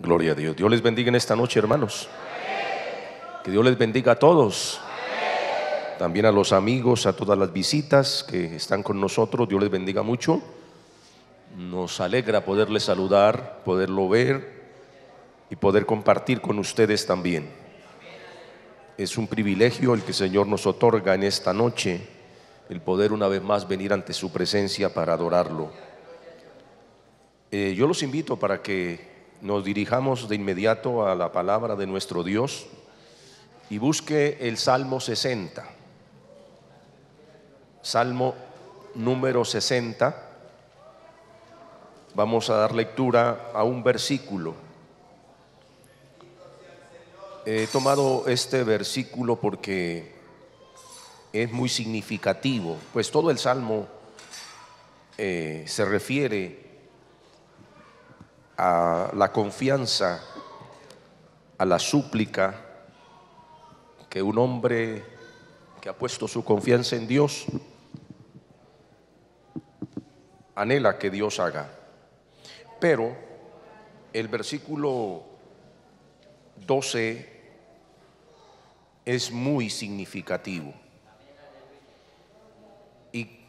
Gloria a Dios. Dios les bendiga en esta noche, hermanos. Que Dios les bendiga a todos. También a los amigos, a todas las visitas que están con nosotros. Dios les bendiga mucho. Nos alegra poderles saludar, poderlo ver y poder compartir con ustedes también. Es un privilegio el que el Señor nos otorga en esta noche, el poder una vez más venir ante su presencia para adorarlo. Yo los invito para que nos dirijamos de inmediato a la palabra de nuestro Dios y busque el Salmo 60. Salmo número 60. Vamos a dar lectura a un versículo. He tomado este versículo porque es muy significativo, pues todo el Salmo se refiere a la confianza, a la súplica que un hombre que ha puesto su confianza en Dios anhela que Dios haga. Pero el versículo 12 es muy significativo y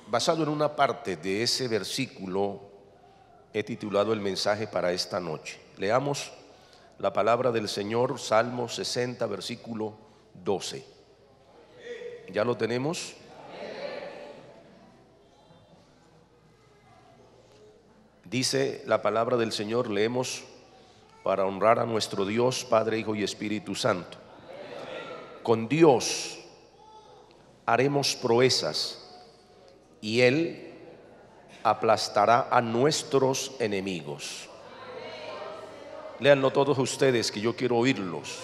basado en una parte de ese versículo he titulado el mensaje para esta noche. Leamos la palabra del Señor, Salmo 60, versículo 12. ¿Ya lo tenemos? Dice la palabra del Señor, leemos para honrar a nuestro Dios, Padre, Hijo y Espíritu Santo. Con Dios haremos proezas y Él aplastará a nuestros enemigos. Léanlo todos ustedes, que yo quiero oírlos.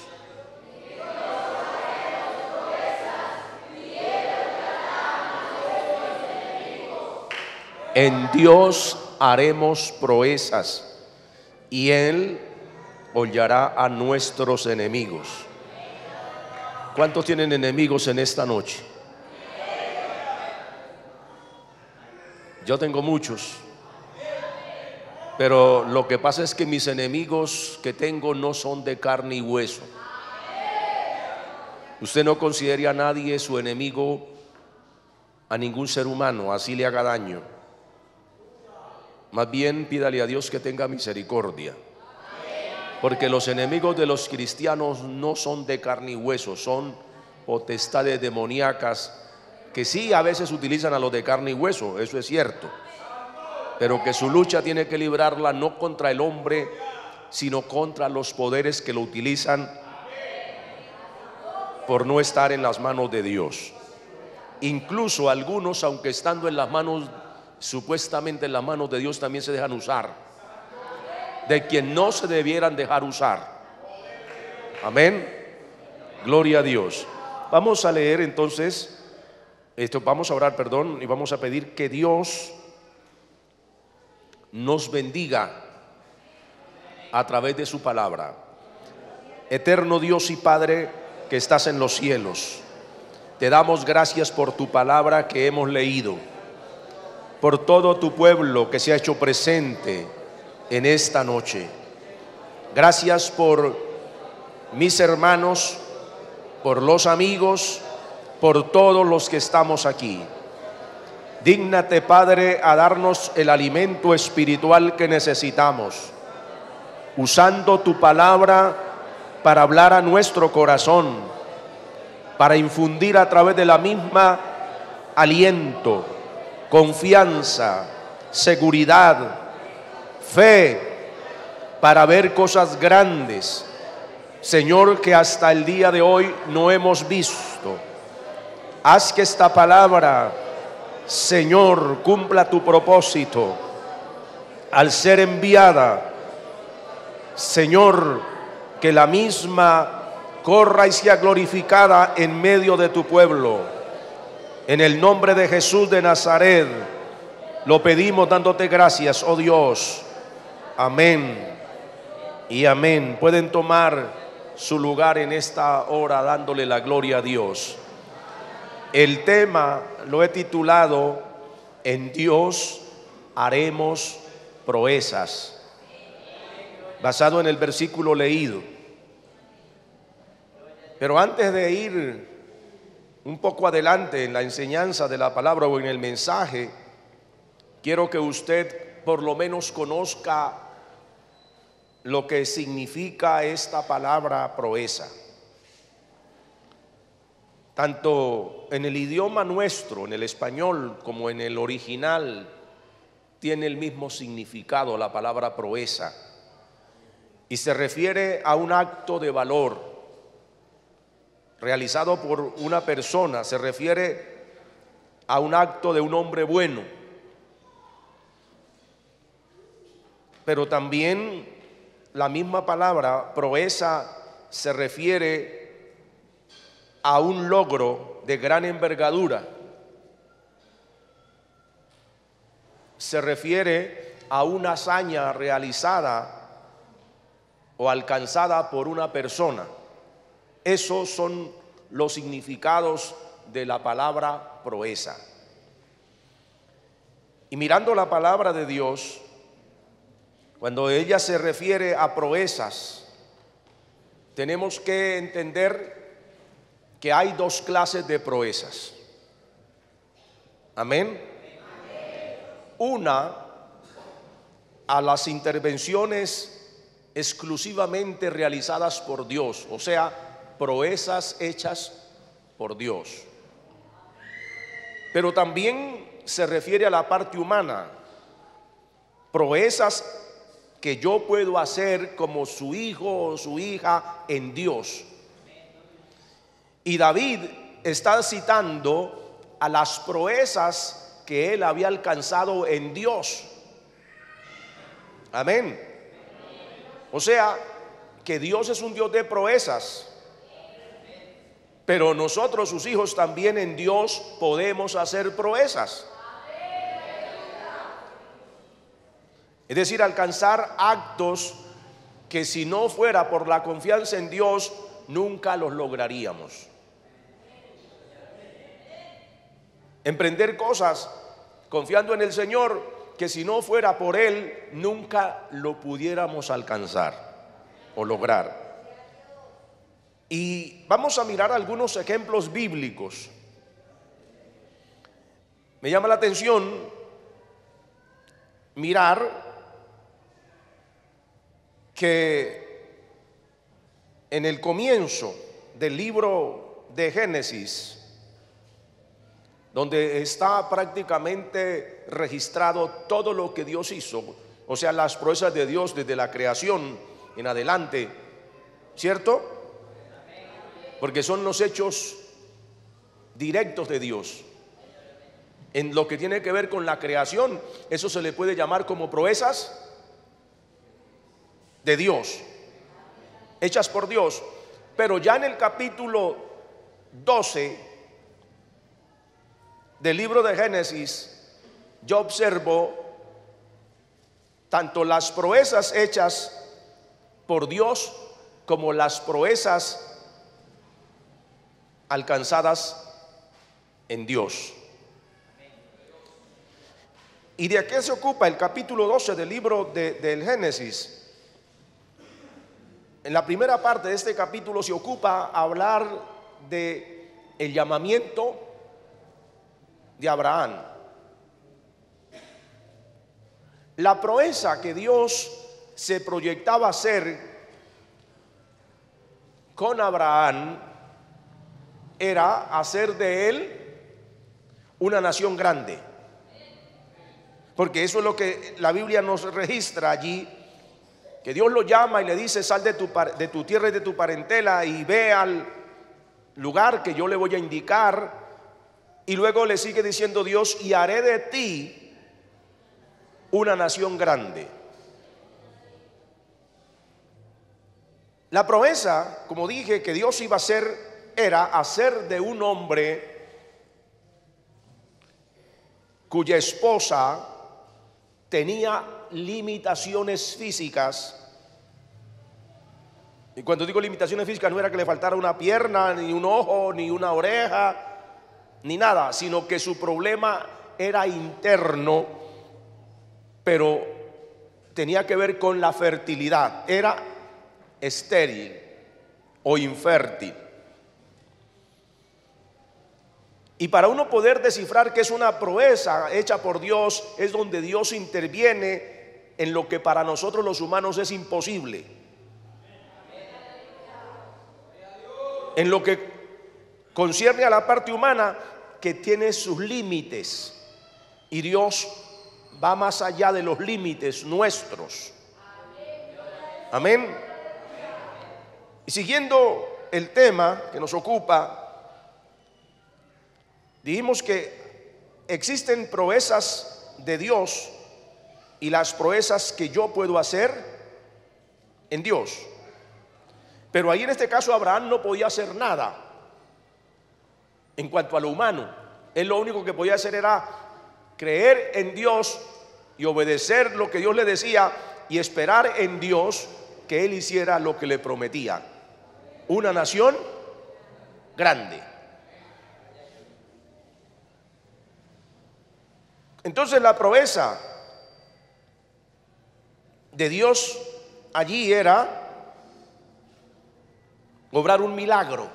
En Dios haremos proezas y Él hollará a nuestros enemigos. ¿Cuántos tienen enemigos en esta noche? Yo tengo muchos, pero lo que pasa es que mis enemigos que tengo no son de carne y hueso. Usted no considere a nadie su enemigo, a ningún ser humano, así le haga daño. Más bien pídale a Dios que tenga misericordia, porque los enemigos de los cristianos no son de carne y hueso, son potestades demoníacas que sí a veces utilizan a los de carne y hueso, eso es cierto, pero que su lucha tiene que librarla no contra el hombre, sino contra los poderes que lo utilizan por no estar en las manos de Dios. Incluso algunos, aunque estando en las manos, supuestamente en las manos de Dios, también se dejan usar de quien no se debieran dejar usar. Amén. Gloria a Dios. Vamos a leer entonces vamos a orar, y vamos a pedir que Dios nos bendiga a través de su palabra. Eterno Dios y Padre que estás en los cielos, te damos gracias por tu palabra que hemos leído, por todo tu pueblo que se ha hecho presente en esta noche. Gracias por mis hermanos, por los amigos, por todos los que estamos aquí. Dígnate, Padre, a darnos el alimento espiritual que necesitamos, usando tu palabra para hablar a nuestro corazón, para infundir a través de la misma aliento, confianza, seguridad, fe, para ver cosas grandes, Señor, que hasta el día de hoy no hemos visto. Haz que esta palabra, Señor, cumpla tu propósito al ser enviada. Señor, que la misma corra y sea glorificada en medio de tu pueblo. En el nombre de Jesús de Nazaret lo pedimos dándote gracias, oh Dios. Amén y amén. Pueden tomar su lugar en esta hora dándole la gloria a Dios. El tema lo he titulado En Dios haremos proezas. basado en el versículo leído. Pero antes de ir un poco adelante en la enseñanza de la palabra o en el mensaje, quiero que usted por lo menos conozca lo que significa esta palabra proeza. Tanto en el idioma nuestro, en el español, como en el original, tiene el mismo significado la palabra proeza, y se refiere a un acto de valor realizado por una persona, se refiere a un acto de un hombre bueno, pero también la misma palabra proeza se refiere a un logro de gran envergadura, se refiere a una hazaña realizada o alcanzada por una persona. Esos son los significados de la palabra proeza. Y mirando la palabra de Dios, cuando ella se refiere a proezas, tenemos que entender que hay dos clases de proezas. Amén. Una, a las intervenciones exclusivamente realizadas por Dios, o sea, proezas hechas por Dios. Pero también se refiere a la parte humana, proezas que yo puedo hacer como su hijo o su hija en Dios. Y David está citando a las proezas que él había alcanzado en Dios. Amén. O sea, que Dios es un Dios de proezas, pero nosotros, sus hijos, también en Dios podemos hacer proezas. Es decir, alcanzar actos que si no fuera por la confianza en Dios, nunca los lograríamos. Emprender cosas confiando en el Señor que si no fuera por Él, nunca lo pudiéramos alcanzar o lograr. Y vamos a mirar algunos ejemplos bíblicos. Me llama la atención mirar que en el comienzo del libro de Génesis, donde está prácticamente registrado todo lo que Dios hizo, o sea, las proezas de Dios desde la creación en adelante, ¿cierto? Porque son los hechos directos de Dios. En lo que tiene que ver con la creación, eso se le puede llamar como proezas de Dios, hechas por Dios. Pero ya en el capítulo 12 del libro de Génesis, yo observo tanto las proezas hechas por Dios como las proezas alcanzadas en Dios. ¿Y de qué se ocupa el capítulo 12 del libro del Génesis? En la primera parte de este capítulo se ocupa hablar de el llamamiento de Abraham. La proeza que Dios se proyectaba hacer con Abraham era hacer de él una nación grande, porque eso es lo que la Biblia nos registra allí, que Dios lo llama y le dice: sal de tu tierra y de tu parentela y ve al lugar que yo le voy a indicar. Y luego le sigue diciendo Dios: y haré de ti una nación grande. La proeza, como dije, que Dios iba a hacer era hacer de un hombre cuya esposa tenía limitaciones físicas. Y cuando digo limitaciones físicas, no era que le faltara una pierna, ni un ojo, ni una oreja, ni nada, sino que su problema era interno, pero tenía que ver con la fertilidad. Era estéril o infértil. Y para uno poder descifrar que es una proeza hecha por Dios, es donde Dios interviene en lo que para nosotros los humanos es imposible. En lo que concierne a la parte humana, que tiene sus límites. Y Dios va más allá de los límites nuestros. Amén. Y siguiendo el tema que nos ocupa, dijimos que existen proezas de Dios y las proezas que yo puedo hacer en Dios. Pero ahí en este caso Abraham no podía hacer nada en cuanto a lo humano. Él lo único que podía hacer era creer en Dios y obedecer lo que Dios le decía y esperar en Dios que Él hiciera lo que le prometía: una nación grande. Entonces la proeza de Dios allí era obrar un milagro,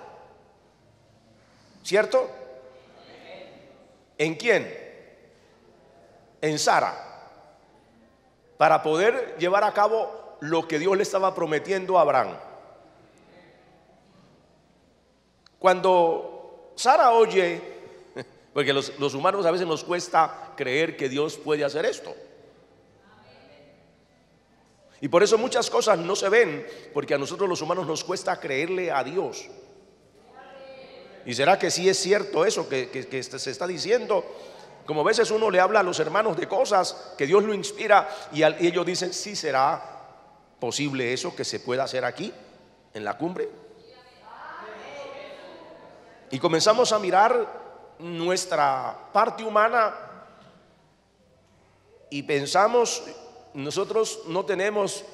¿cierto? ¿En quién? En Sara, para poder llevar a cabo lo que Dios le estaba prometiendo a Abraham. Cuando Sara oye, porque los humanos a veces nos cuesta creer que Dios puede hacer esto, y por eso muchas cosas no se ven, porque a nosotros los humanos nos cuesta creerle a Dios. ¿Y será que sí es cierto eso que se está diciendo? Como a veces uno le habla a los hermanos de cosas que Dios lo inspira y ellos dicen: sí, será posible eso que se pueda hacer aquí en la cumbre. Y comenzamos a mirar nuestra parte humana y pensamos: nosotros no tenemos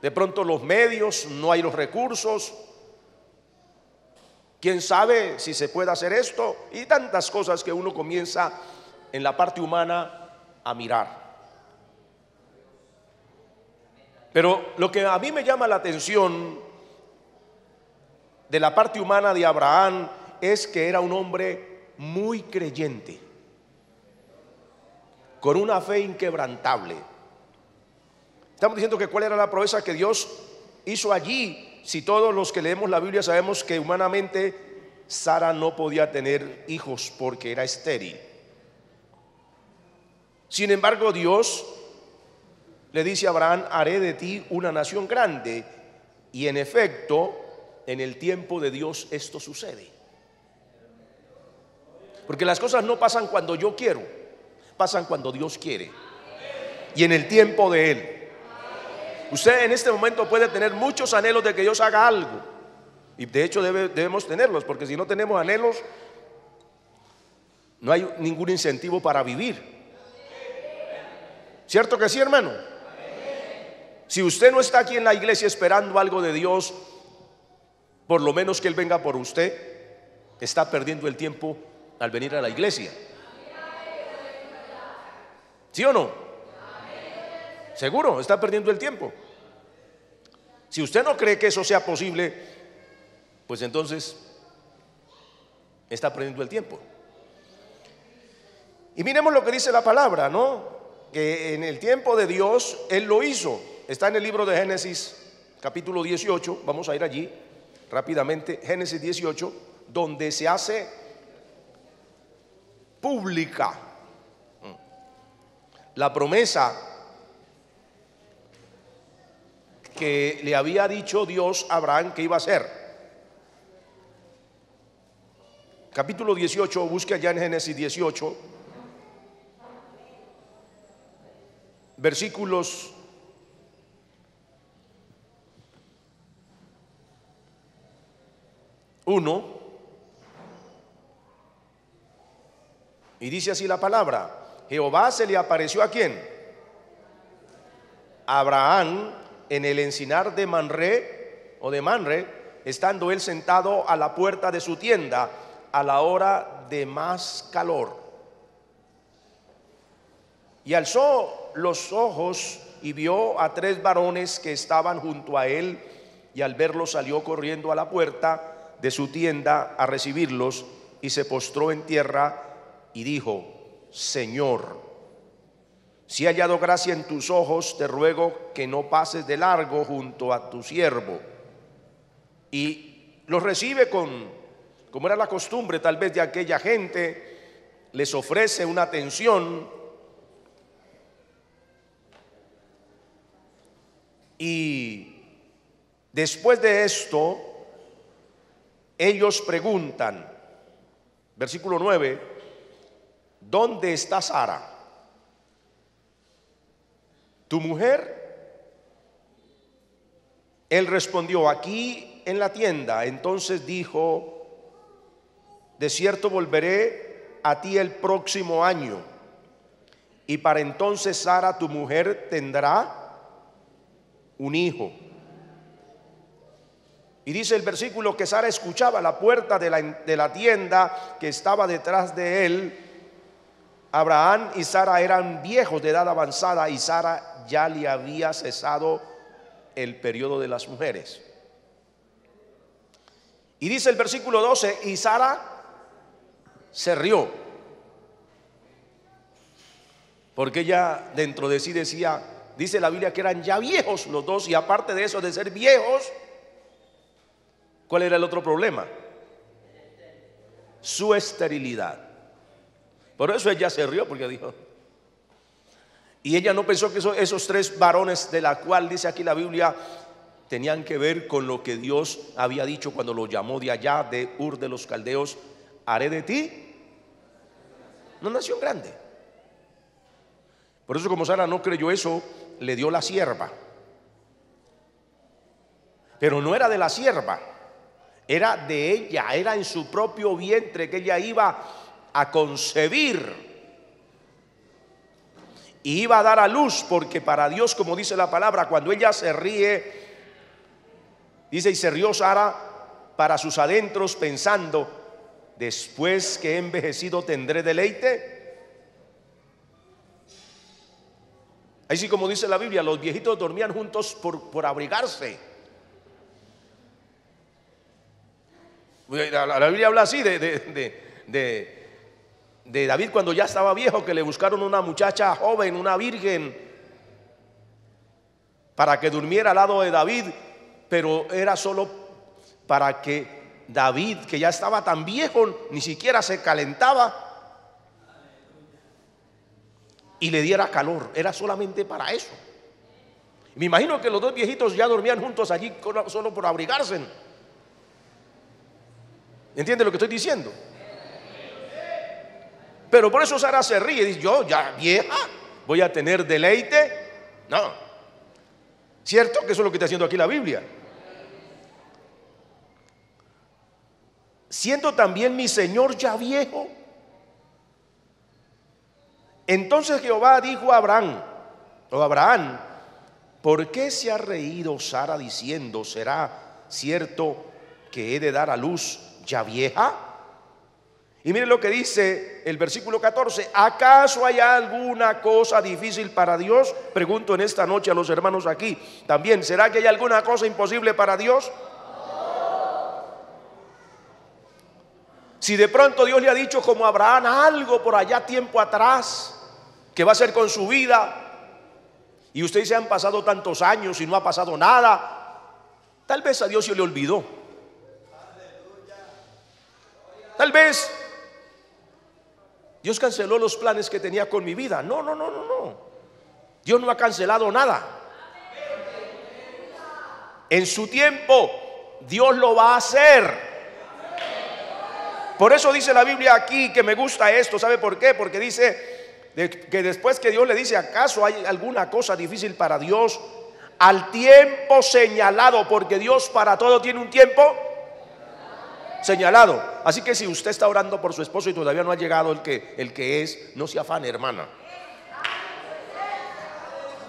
de pronto los medios, no hay los recursos, quién sabe si se puede hacer esto, y tantas cosas que uno comienza en la parte humana a mirar. Pero lo que a mí me llama la atención de la parte humana de Abraham es que era un hombre muy creyente, con una fe inquebrantable. Estamos diciendo que cuál era la proeza que Dios hizo allí. Si todos los que leemos la Biblia sabemos que humanamente Sara no podía tener hijos porque era estéril. Sin embargo, Dios le dice a Abraham: haré de ti una nación grande. Y en efecto, en el tiempo de Dios esto sucede. Porque las cosas no pasan cuando yo quiero, pasan cuando Dios quiere y en el tiempo de Él. Usted en este momento puede tener muchos anhelos de que Dios haga algo, y de hecho debemos tenerlos, porque si no tenemos anhelos, no hay ningún incentivo para vivir. ¿Cierto que sí, hermano? Si usted no está aquí en la iglesia esperando algo de Dios, por lo menos que Él venga por usted, está perdiendo el tiempo al venir a la iglesia. ¿Sí o no? Seguro, está perdiendo el tiempo. Si usted no cree que eso sea posible, pues entonces está perdiendo el tiempo. Y miremos lo que dice la palabra, ¿no? Que en el tiempo de Dios Él lo hizo. Está en el libro de Génesis capítulo 18. Vamos a ir allí rápidamente. Génesis 18, donde se hace pública la promesa que le había dicho Dios a Abraham que iba a hacer. Capítulo 18, busque allá en Génesis 18, versículos 1, y dice así la palabra: Jehová se le apareció ¿a quién? A Abraham en el encinar de Manré o de Manre, estando él sentado a la puerta de su tienda a la hora de más calor. Y alzó los ojos y vio a 3 varones que estaban junto a él, y al verlos salió corriendo a la puerta de su tienda a recibirlos, y se postró en tierra y dijo: Señor, si he hallado gracia en tus ojos, te ruego que no pases de largo junto a tu siervo. Y los recibe como era la costumbre tal vez de aquella gente, les ofrece una atención. Y después de esto, ellos preguntan, versículo 9: ¿dónde está Sara, tu mujer? Él respondió: aquí en la tienda. Entonces dijo: de cierto volveré a ti el próximo año, y para entonces Sara tu mujer tendrá un hijo. Y dice el versículo que Sara escuchaba a la puerta de la tienda que estaba detrás de él. Abraham y Sara eran viejos de edad avanzada, y Sara ya le había cesado el periodo de las mujeres. Y dice el versículo 12: y Sara se rió, porque ella dentro de sí decía, dice la Biblia, que eran ya viejos los dos, y aparte de eso de ser viejos, ¿cuál era el otro problema? Su esterilidad. Por eso ella se rió, porque dijo, y ella no pensó que esos 3 varones, de la cual dice aquí la Biblia, tenían que ver con lo que Dios había dicho cuando lo llamó de allá de Ur de los Caldeos: haré de ti una nación grande. Por eso, como Sara no creyó eso, le dio la sierva. Pero no era de la sierva, era de ella, era en su propio vientre que ella iba a concebir y iba a dar a luz, porque para Dios, como dice la palabra, cuando ella se ríe, dice: y se rió Sara para sus adentros, pensando: después que he envejecido tendré deleite. Así como dice la Biblia, los viejitos dormían juntos por abrigarse. La Biblia habla así de David cuando ya estaba viejo, que le buscaron una muchacha joven, una virgen, para que durmiera al lado de David, pero era solo para que David, que ya estaba tan viejo, ni siquiera se calentaba y le diera calor. Era solamente para eso. Me imagino que los 2 viejitos ya dormían juntos allí solo por abrigarse. ¿Entiende lo que estoy diciendo? Pero por eso Sara se ríe, dice: yo ya vieja voy a tener deleite. No, ¿cierto que eso es lo que está haciendo aquí la Biblia? Siendo también mi Señor ya viejo. Entonces Jehová dijo a Abraham: ¿por qué se ha reído Sara diciendo: será cierto que he de dar a luz ya vieja? Y miren lo que dice el versículo 14: ¿acaso hay alguna cosa difícil para Dios? Pregunto en esta noche a los hermanos aquí también: ¿será que hay alguna cosa imposible para Dios? Si de pronto Dios le ha dicho, como a Abraham, algo por allá tiempo atrás que va a hacer con su vida, y usted dice: han pasado tantos años y no ha pasado nada, tal vez a Dios se le olvidó. Tal vez Dios canceló los planes que tenía con mi vida. No. Dios no ha cancelado nada. En su tiempo Dios lo va a hacer. Por eso dice la Biblia aquí, que me gusta esto. ¿Sabe por qué? Porque dice que después que Dios le dice: ¿acaso hay alguna cosa difícil para Dios? Al tiempo señalado, porque Dios para todo tiene un tiempo señalado. Así que si usted está orando por su esposo y todavía no ha llegado el que es, no se afane, hermana.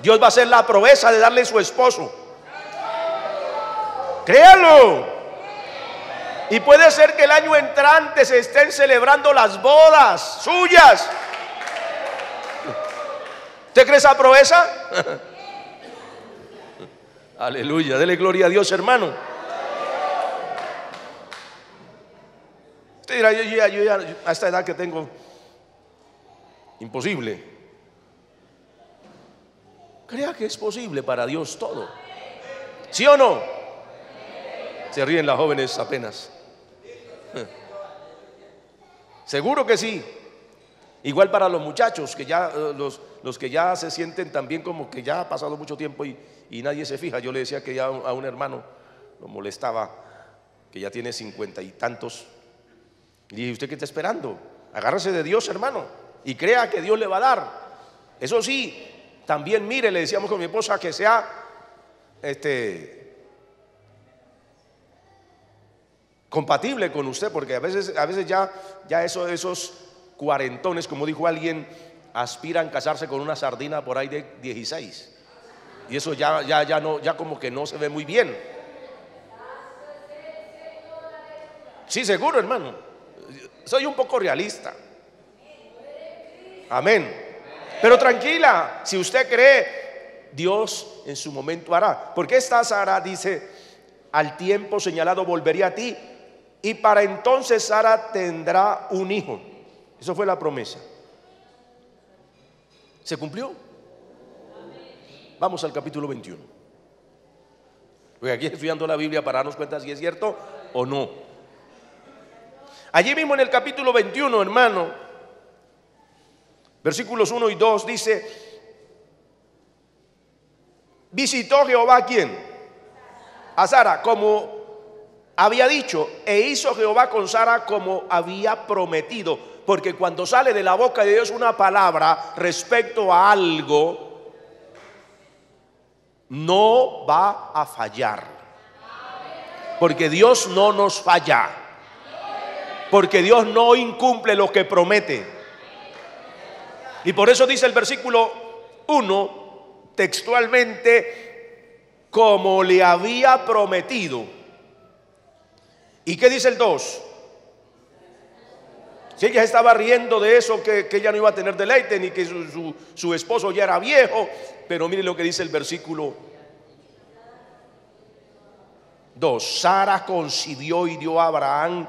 Dios va a hacer la proeza de darle su esposo. Créalo. Y puede ser que el año entrante se estén celebrando las bodas suyas. ¿Usted cree esa proeza? Aleluya, dele gloria a Dios, hermano. Usted dirá, yo ya a esta edad que tengo, imposible. Crea que es posible para Dios todo. ¿Sí o no? Se ríen las jóvenes apenas. Seguro que sí. Igual para los muchachos que ya los que ya se sienten también como que ya ha pasado mucho tiempo y nadie se fija. Yo le decía que ya a un hermano lo molestaba, que ya tiene 50 y tantos. Y dije, ¿usted qué está esperando? Agárrese de Dios, hermano, y crea que Dios le va a dar. Eso sí, también mire, le decíamos con mi esposa, que sea compatible con usted, porque a veces ya esos cuarentones, como dijo alguien, aspiran a casarse con una sardina por ahí de 16. Y eso ya como que no se ve muy bien. Sí, seguro, hermano. Soy un poco realista. Amén. Pero tranquila, si usted cree, Dios en su momento hará. Porque esta Sara dice, al tiempo señalado volveré a ti, y para entonces Sara tendrá un hijo. Eso fue la promesa. ¿Se cumplió? Vamos al capítulo 21. Porque aquí estudiando la Biblia para darnos cuenta si es cierto o no. Allí mismo en el capítulo 21, hermano, versículos 1 y 2 dice: visitó Jehová ¿a quién? A Sara, como había dicho, e hizo Jehová con Sara como había prometido. Porque cuando sale de la boca de Dios una palabra respecto a algo, no va a fallar. Porque Dios no nos falla. Porque Dios no incumple lo que promete. Y por eso dice el versículo 1 textualmente, como le había prometido. ¿Y qué dice el 2? Si ella estaba riendo de eso, que ella no iba a tener deleite, ni que su esposo ya era viejo. Pero mire lo que dice el versículo 2. Sara concibió y dio a Abraham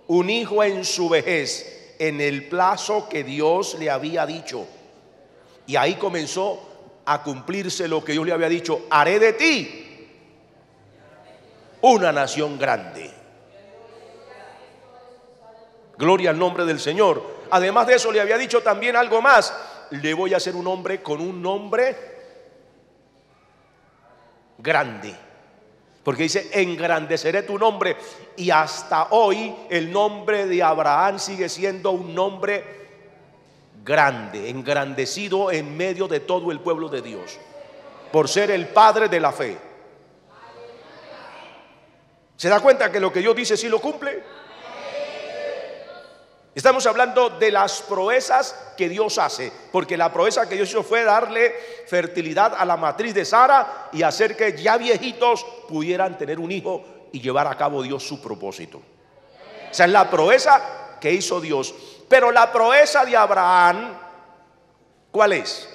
un hijo en su vejez, en el plazo que Dios le había dicho. Y ahí comenzó a cumplirse lo que Dios le había dicho: haré de ti una nación grande. Gloria al nombre del Señor. Además de eso le había dicho también algo más: le voy a hacer un hombre con un nombre grande. Porque dice: engrandeceré tu nombre. Y hasta hoy el nombre de Abraham sigue siendo un nombre grande, engrandecido en medio de todo el pueblo de Dios, por ser el padre de la fe. ¿Se da cuenta que lo que Dios dice sí lo cumple? Estamos hablando de las proezas que Dios hace, porque la proeza que Dios hizo fue darle fertilidad a la matriz de Sara y hacer que ya viejitos pudieran tener un hijo y llevar a cabo Dios su propósito. Esa es la proeza que hizo Dios. Pero la proeza de Abraham, ¿cuál es?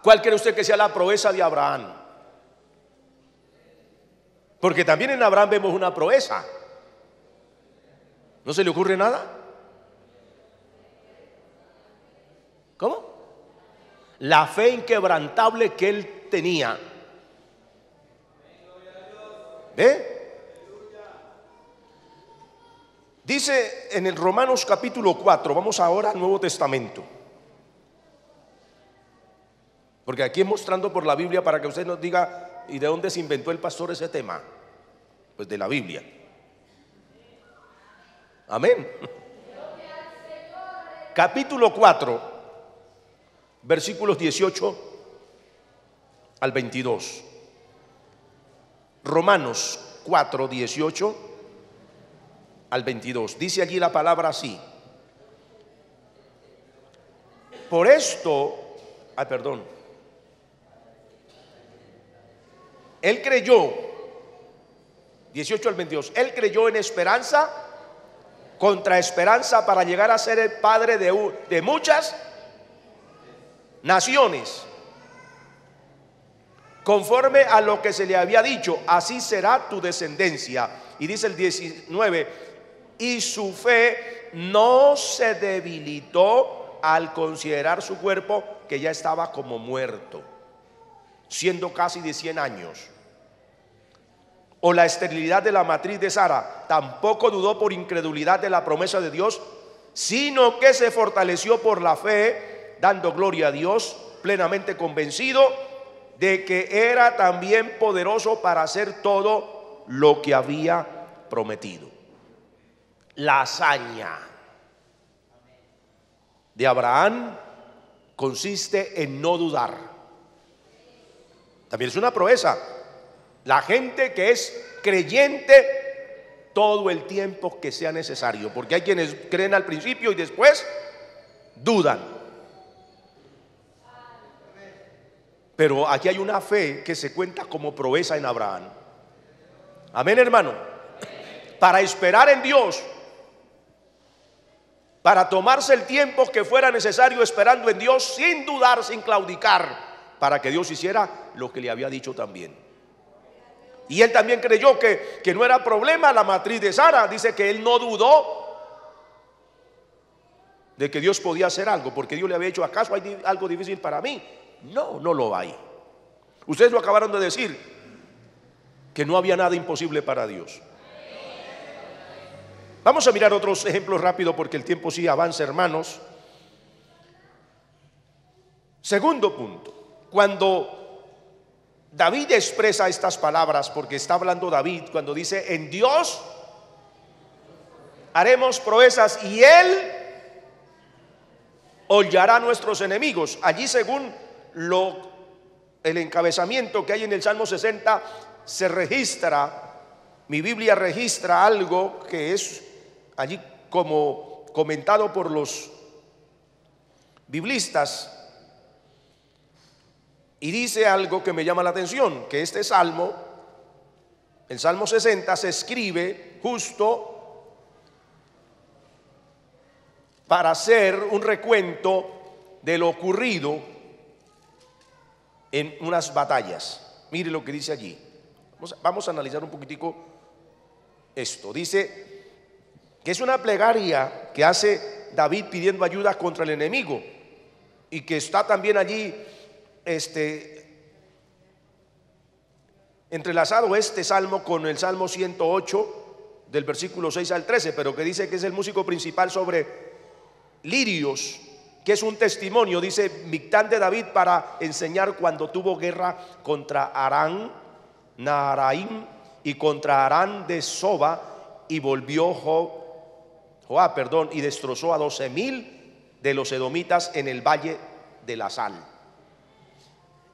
¿Cuál cree usted que sea la proeza de Abraham? Porque también en Abraham vemos una proeza. ¿No se le ocurre nada? ¿Cómo? La fe inquebrantable que él tenía. ¿Ve? Dice en el Romanos capítulo 4, vamos ahora al Nuevo Testamento. Porque aquí es mostrando por la Biblia para que usted nos diga: ¿y de dónde se inventó el pastor ese tema? Pues de la Biblia. Amén. Capítulo 4, versículos 18 al 22. Romanos 4, 18 al 22. Dice allí la palabra así: por esto, él creyó, 18 al 22, él creyó en esperanza contra esperanza para llegar a ser el padre de muchas. naciones, conforme a lo que se le había dicho, así será tu descendencia. Y dice el 19, y su fe no se debilitó al considerar su cuerpo, que ya estaba como muerto, siendo casi de 100 años. O la esterilidad de la matriz de Sara, tampoco dudó por incredulidad de la promesa de Dios, sino que se fortaleció por la fe, dando gloria a Dios, plenamente convencido de que era también poderoso para hacer todo lo que había prometido. La hazaña de Abraham consiste en no dudar. También es una proeza. La gente que es creyente todo el tiempo que sea necesario, porque hay quienes creen al principio y después dudan. Pero aquí hay una fe que se cuenta como proeza en Abraham. Amén, hermano. Para esperar en Dios, para tomarse el tiempo que fuera necesario esperando en Dios, sin dudar, sin claudicar, para que Dios hiciera lo que le había dicho también. Y él también creyó que no era problema la matriz de Sara. Dice que él no dudó de que Dios podía hacer algo, porque Dios le había dicho: ¿acaso hay algo difícil para mí? No, no lo hay. Ustedes lo acabaron de decir, que no había nada imposible para Dios. Vamos a mirar otros ejemplos rápido, porque el tiempo sí avanza, hermanos. Segundo punto, cuando David expresa estas palabras, porque está hablando David cuando dice: en Dios haremos proezas y Él hollará a nuestros enemigos. Allí, según el encabezamiento que hay en el Salmo 60, se registra, mi Biblia registra algo que es allí como comentado por los biblistas. Y dice algo que me llama la atención, que este salmo, el Salmo 60, se escribe justo para hacer un recuento de lo ocurrido en unas batallas. Mire lo que dice allí. Vamos a analizar un poquitico esto. Dice que es una plegaria que hace David pidiendo ayuda contra el enemigo, y que está también allí entrelazado este salmo con el Salmo 108 del versículo 6 al 13, pero que dice que es el músico principal sobre lirios, que es un testimonio, dice, Mictán de David para enseñar cuando tuvo guerra contra Aram Naharaim y contra Aram de Soba, y volvió Joab, y destrozó a 12,000 de los edomitas en el valle de la sal.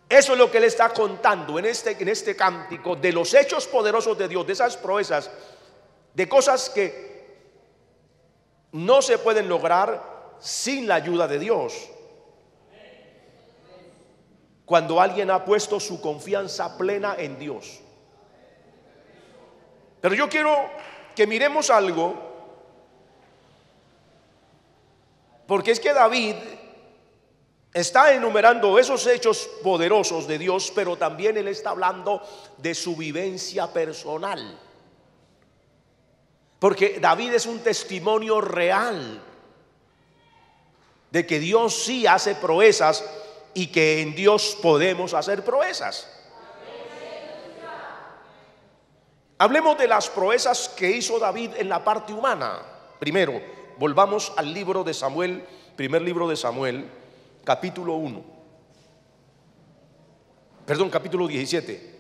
Eso es lo que él está contando en este cántico, de los hechos poderosos de Dios, de esas proezas, de cosas que no se pueden lograr sin la ayuda de Dios. Cuando alguien ha puesto su confianza plena en Dios. Pero yo quiero que miremos algo, porque es que David está enumerando esos hechos poderosos de Dios, pero también él está hablando de su vivencia personal. Porque David es un testimonio real de que Dios sí hace proezas y que en Dios podemos hacer proezas. Hablemos de las proezas que hizo David en la parte humana. Primero, volvamos al libro de Samuel, primer libro de Samuel, capítulo 1. Capítulo 17.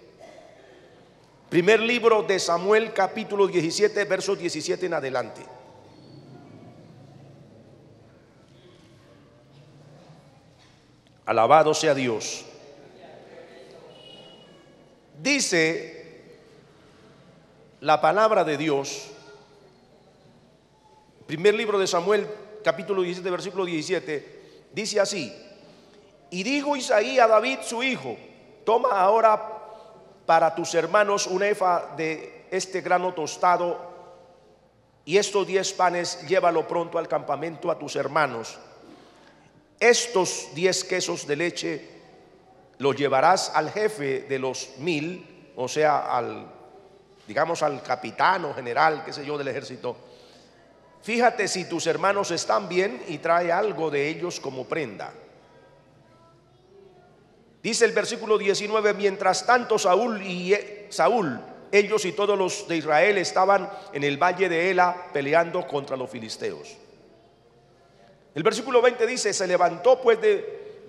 Primer libro de Samuel, capítulo 17, versos 17 en adelante. Alabado sea Dios. Dice la palabra de Dios, primer libro de Samuel, capítulo 17, versículo 17, dice así: y dijo Isaí a David su hijo: toma ahora para tus hermanos un efa de este grano tostado, y estos 10 panes llévalo pronto al campamento a tus hermanos. estos 10 quesos de leche los llevarás al jefe de los 1000, o sea, digamos al capitán o general, qué sé yo, del ejército. Fíjate si tus hermanos están bien y trae algo de ellos como prenda. Dice el versículo 19: mientras tanto Saúl, ellos y todos los de Israel estaban en el valle de Ela peleando contra los filisteos. El versículo 20 dice: se levantó pues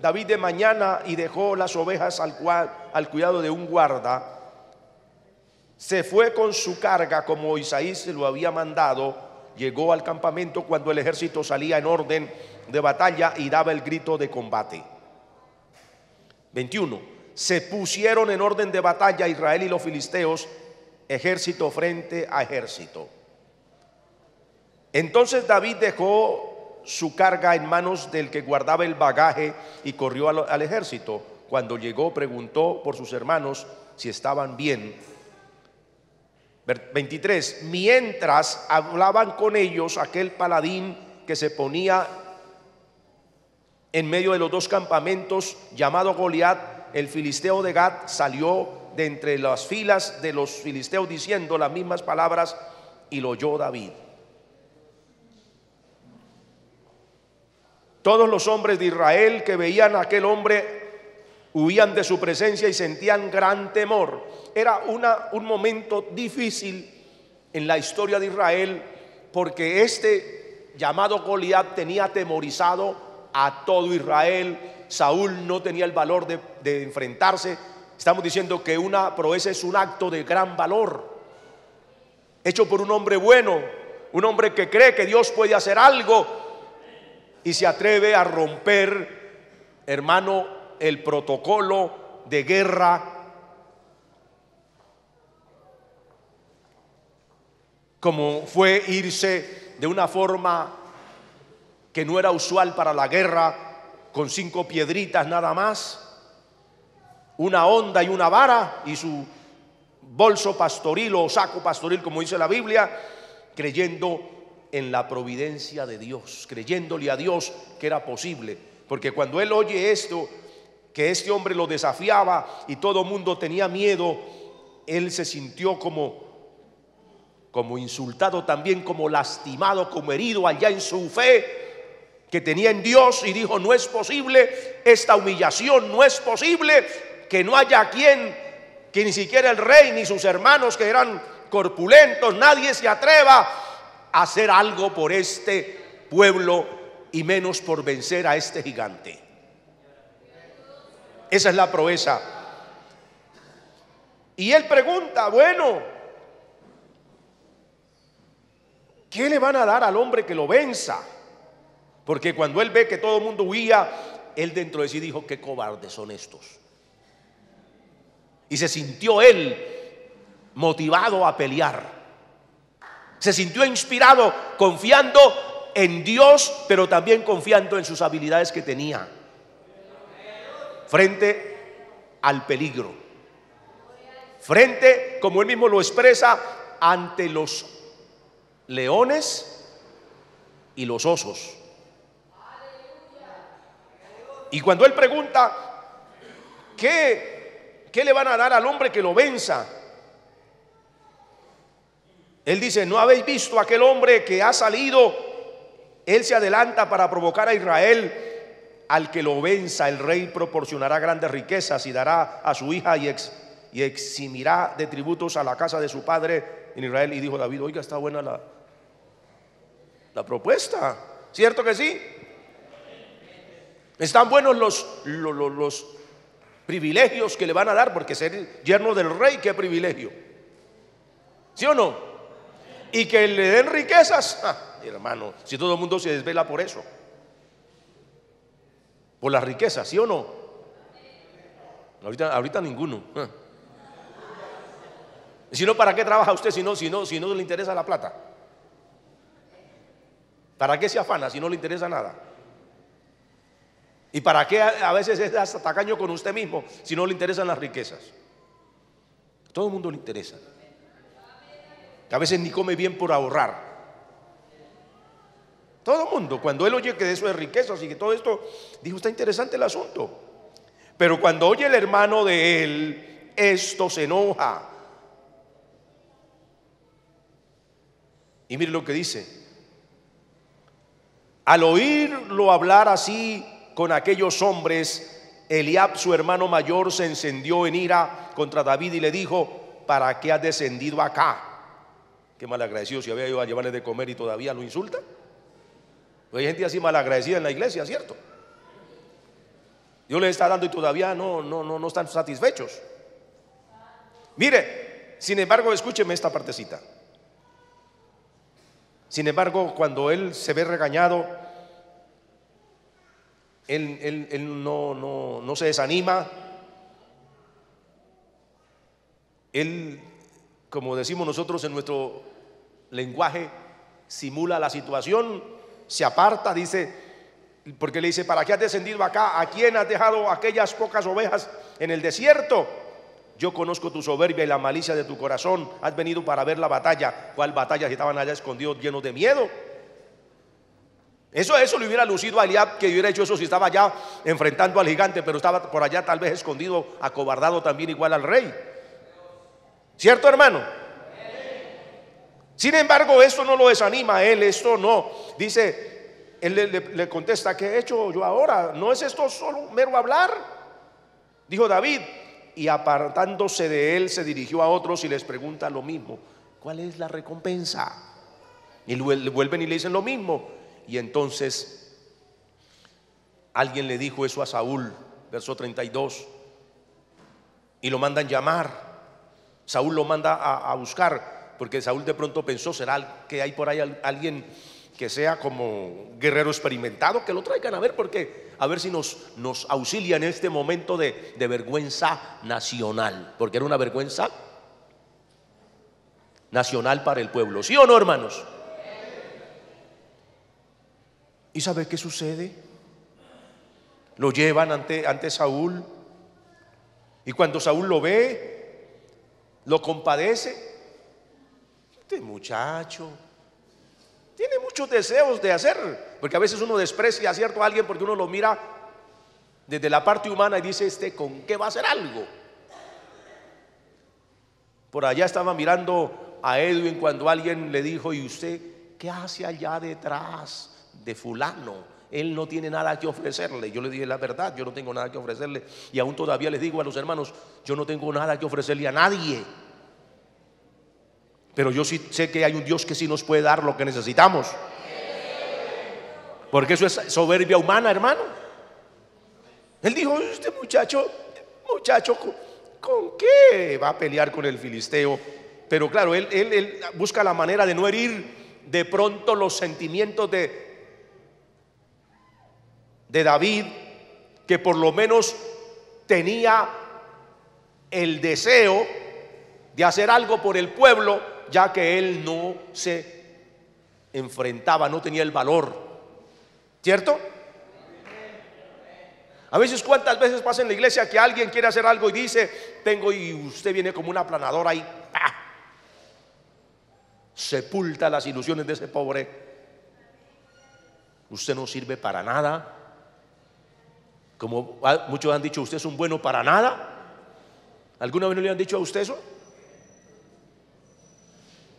David de mañana y dejó las ovejas al cuidado de un guarda. Se fue con su carga como Isaí se lo había mandado. Llegó al campamento cuando el ejército salía en orden de batalla y daba el grito de combate. 21. Se pusieron en orden de batalla Israel y los filisteos, ejército frente a ejército. Entonces David dejó su carga en manos del que guardaba el bagaje y corrió al ejército. Cuando llegó, preguntó por sus hermanos si estaban bien. 23. Mientras hablaban con ellos, aquel paladín que se ponía en medio de los dos campamentos, llamado Goliat, el filisteo de Gat, salió de entre las filas de los filisteos diciendo las mismas palabras, y lo oyó David. Todos los hombres de Israel que veían a aquel hombre huían de su presencia y sentían gran temor. Era un momento difícil en la historia de Israel, porque este llamado Goliat tenía atemorizado a todo Israel. Saúl no tenía el valor de enfrentarse. Estamos diciendo que una proeza es un acto de gran valor, hecho por un hombre bueno, un hombre que cree que Dios puede hacer algo y se atreve a romper, hermano, el protocolo de guerra, como fue irse de una forma que no era usual para la guerra, con 5 piedritas nada más, una honda y una vara y su bolso pastoril o saco pastoril, como dice la Biblia, creyendo en la providencia de Dios, creyéndole a Dios que era posible. Porque cuando él oye esto, que este hombre lo desafiaba y todo el mundo tenía miedo, él se sintió como insultado, también como lastimado, como herido allá en su fe que tenía en Dios, y dijo: no es posible esta humillación, no es posible que no haya quien, que ni siquiera el rey ni sus hermanos que eran corpulentos, nadie se atreva a hacer algo por este pueblo y menos por vencer a este gigante. Esa es la proeza. Y él pregunta: bueno, ¿qué le van a dar al hombre que lo venza? Porque cuando él ve que todo el mundo huía, él dentro de sí dijo: qué cobardes son estos. Y se sintió él motivado a pelear. Se sintió inspirado, confiando en Dios, pero también confiando en sus habilidades que tenía frente al peligro, frente, como él mismo lo expresa, ante los leones y los osos. Y cuando él pregunta: ¿qué le van a dar al hombre que lo venza? Él dice: ¿no habéis visto aquel hombre que ha salido? Él se adelanta para provocar a Israel. Al que lo venza, el rey proporcionará grandes riquezas y dará a su hija y eximirá de tributos a la casa de su padre en Israel. Y dijo David: oiga, está buena la propuesta, ¿cierto que sí? Están buenos los privilegios que le van a dar, porque ser yerno del rey, qué privilegio, ¿sí o no? Y que le den riquezas, hermano, si todo el mundo se desvela por eso, por las riquezas, ¿sí o no? Ahorita ninguno. Si no, ¿para qué trabaja usted si no le interesa la plata? ¿Para qué se afana si no le interesa nada? ¿Y para qué a veces es hasta tacaño con usted mismo si no le interesan las riquezas? A todo el mundo le interesa. A veces ni come bien por ahorrar. Todo el mundo, cuando él oye que de eso es riquezas y que todo esto, dijo, está interesante el asunto. Pero cuando oye el hermano de él, esto se enoja. Y mire lo que dice. Al oírlo hablar así con aquellos hombres, Eliab, su hermano mayor, se encendió en ira contra David y le dijo: ¿para qué has descendido acá? Qué malagradecido, si había ido a llevarle de comer y todavía lo insulta. Hay gente así malagradecida en la iglesia, ¿cierto? Dios les está dando y todavía no están satisfechos. Mire, sin embargo, escúcheme esta partecita. Sin embargo, cuando él se ve regañado, él no se desanima. Él, como decimos nosotros en nuestro lenguaje, simula la situación, se aparta, dice, porque le dice: ¿para qué has descendido acá? ¿A quién has dejado aquellas pocas ovejas en el desierto? Yo conozco tu soberbia y la malicia de tu corazón. Has venido para ver la batalla. ¿Cuál batalla? Si estaban allá escondidos, llenos de miedo. Eso le hubiera lucido a Eliab, que hubiera hecho eso si estaba allá enfrentando al gigante, pero estaba por allá tal vez escondido, acobardado también igual al rey. ¿Cierto, hermano? Sin embargo, esto no lo desanima a él, esto no. Dice, él le contesta: ¿qué he hecho yo ahora? ¿No es esto solo un mero hablar? Dijo David, y apartándose de él se dirigió a otros y les pregunta lo mismo: ¿cuál es la recompensa? Y vuelven y le dicen lo mismo. Y entonces alguien le dijo eso a Saúl, verso 32, y lo mandan llamar. Saúl lo manda a buscar, porque Saúl de pronto pensó: ¿será que hay por ahí alguien que sea como guerrero experimentado? Que lo traigan a ver, porque a ver si nos auxilia en este momento de vergüenza nacional, porque era una vergüenza nacional para el pueblo. ¿Sí o no, hermanos? ¿Y sabe qué sucede? Lo llevan ante Saúl, y cuando Saúl lo ve, lo compadece. Este muchacho tiene muchos deseos de hacer, porque a veces uno desprecia a cierto alguien porque uno lo mira desde la parte humana y dice: ¿con qué va a hacer algo? Por allá estaba mirando a Edwin cuando alguien le dijo: ¿y usted qué hace allá detrás de fulano? Él no tiene nada que ofrecerle. Yo le dije la verdad, yo no tengo nada que ofrecerle, y aún todavía les digo a los hermanos: yo no tengo nada que ofrecerle a nadie. Pero yo sí sé que hay un Dios que sí nos puede dar lo que necesitamos, porque eso es soberbia humana, hermano. Él dijo: este muchacho, ¿con qué va a pelear con el filisteo? Pero claro, él busca la manera de no herir de pronto los sentimientos de David, que por lo menos tenía el deseo de hacer algo por el pueblo, ya que él no se enfrentaba, no tenía el valor, ¿cierto? A veces, ¿cuántas veces pasa en la iglesia que alguien quiere hacer algo y dice: tengo, y usted viene como una aplanadora y ¡pah!, sepulta las ilusiones de ese pobre? Usted no sirve para nada. Como muchos han dicho: usted es un bueno para nada. ¿Alguna vez no le han dicho a usted eso?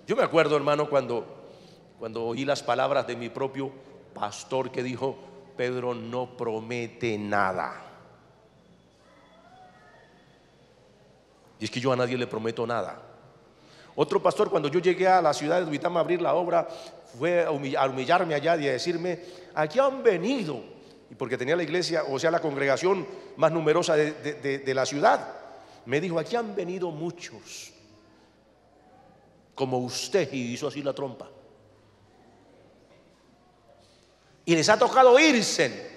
Yo me acuerdo, hermano, cuando oí las palabras de mi propio pastor, que dijo: Pedro no promete nada. Y es que yo a nadie le prometo nada. Otro pastor, cuando yo llegué a la ciudad de Duitama a abrir la obra, fue a humillarme allá y a decirme: aquí han venido, y porque tenía la iglesia, o sea, la congregación más numerosa de la ciudad, me dijo: aquí han venido muchos como usted, y hizo así la trompa, y les ha tocado irse,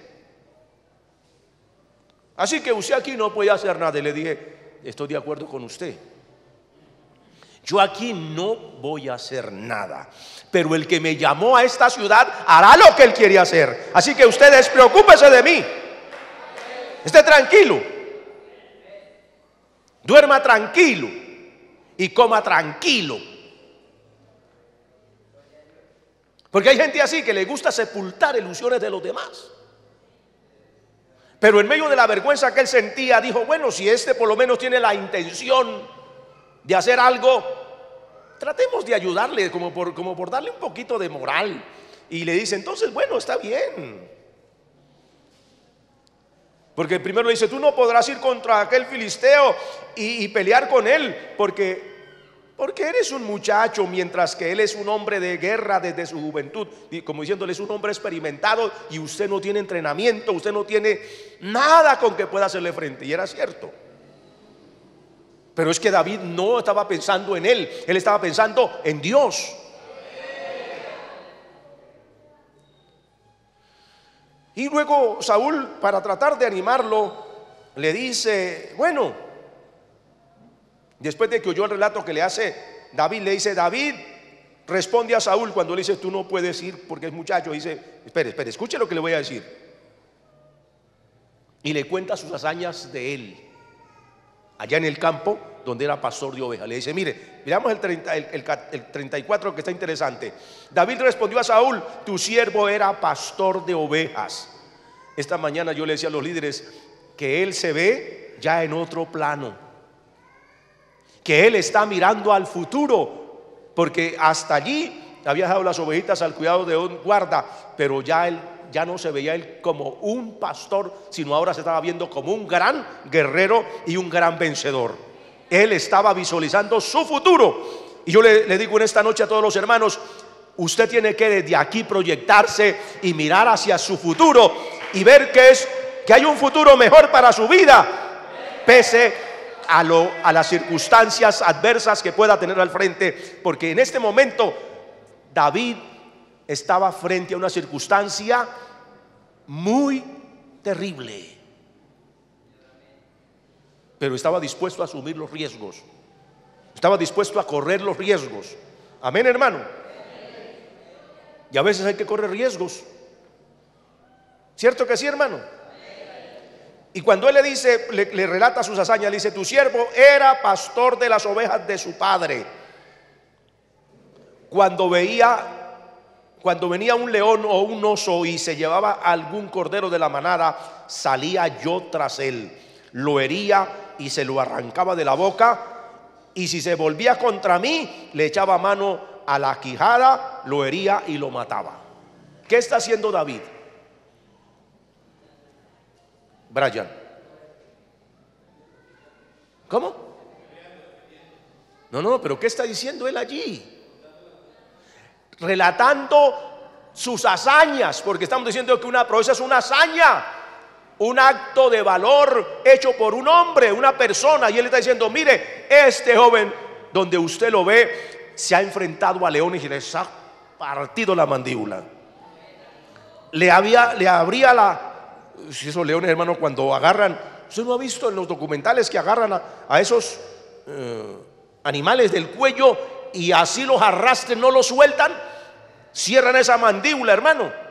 así que usted aquí no puede hacer nada. Y le dije: estoy de acuerdo con usted, yo aquí no voy a hacer nada, pero el que me llamó a esta ciudad hará lo que él quiere hacer, así que usted despreocúpese de mí, esté tranquilo, duerma tranquilo y coma tranquilo. Porque hay gente así que le gusta sepultar ilusiones de los demás. Pero en medio de la vergüenza que él sentía, dijo, bueno, si este por lo menos tiene la intención de hacer algo, tratemos de ayudarle, como por darle un poquito de moral. Y le dice, entonces, bueno, está bien. Porque primero le dice, tú no podrás ir contra aquel filisteo y pelear con él, porque eres un muchacho, mientras que él es un hombre de guerra desde su juventud. Y como diciéndole, es un hombre experimentado y usted no tiene entrenamiento, usted no tiene nada con que pueda hacerle frente. Y era cierto. Pero es que David no estaba pensando en él estaba pensando en Dios. Y luego Saúl, para tratar de animarlo, le dice, bueno, después de que oyó el relato que le hace David, le dice, David responde a Saúl cuando le dice, tú no puedes ir porque es muchacho. Dice, espere, escuche lo que le voy a decir. Y le cuenta sus hazañas de él, allá en el campo donde era pastor de ovejas. Le dice, mire, miramos el 34 que está interesante. David respondió a Saúl, tu siervo era pastor de ovejas. Esta mañana yo le decía a los líderes que él se ve ya en otro plano, que él está mirando al futuro, porque hasta allí había dejado las ovejitas al cuidado de un guarda, pero ya él ya no se veía él como un pastor, sino ahora se estaba viendo como un gran guerrero y un gran vencedor. Él estaba visualizando su futuro. Y yo le digo en esta noche a todos los hermanos, usted tiene que desde aquí proyectarse y mirar hacia su futuro y ver que hay un futuro mejor para su vida, pese a las circunstancias adversas que pueda tener al frente. Porque en este momento David estaba frente a una circunstancia muy terrible, pero estaba dispuesto a asumir los riesgos, estaba dispuesto a correr los riesgos. Amén, hermano. Y a veces hay que correr riesgos, ¿cierto que sí, hermano? Y cuando él le dice, le relata sus hazañas, le dice, tu siervo era pastor de las ovejas de su padre. Cuando venía un león o un oso y se llevaba algún cordero de la manada, salía yo tras él, lo hería y se lo arrancaba de la boca, y si se volvía contra mí, le echaba mano a la quijada, lo hería y lo mataba. ¿Qué está haciendo David? Brian, ¿cómo? No, pero ¿qué está diciendo él allí? Relatando sus hazañas, porque estamos diciendo que una proeza es una hazaña, un acto de valor hecho por un hombre, una persona. Y él está diciendo, mire, este joven, donde usted lo ve, se ha enfrentado a leones y les ha partido la mandíbula. Le abría esos leones, hermano, cuando agarran, usted no ha visto en los documentales que agarran a esos animales del cuello y así los arrastren, no los sueltan, cierran esa mandíbula, hermano.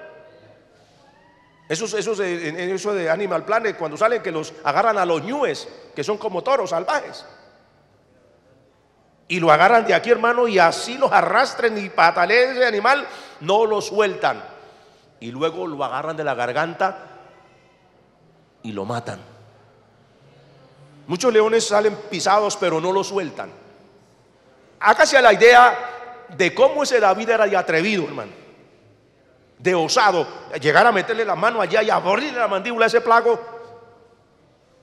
Eso de Animal Planet, cuando salen, que los agarran a los ñúes, que son como toros salvajes, y lo agarran de aquí, hermano, y así los arrastren y pataleen ese animal, no lo sueltan, y luego lo agarran de la garganta y lo matan. Muchos leones salen pisados, pero no lo sueltan. Hágase a la idea de cómo ese David era de atrevido, hermano, de osado, llegar a meterle la mano allá y abrirle la mandíbula a ese plago,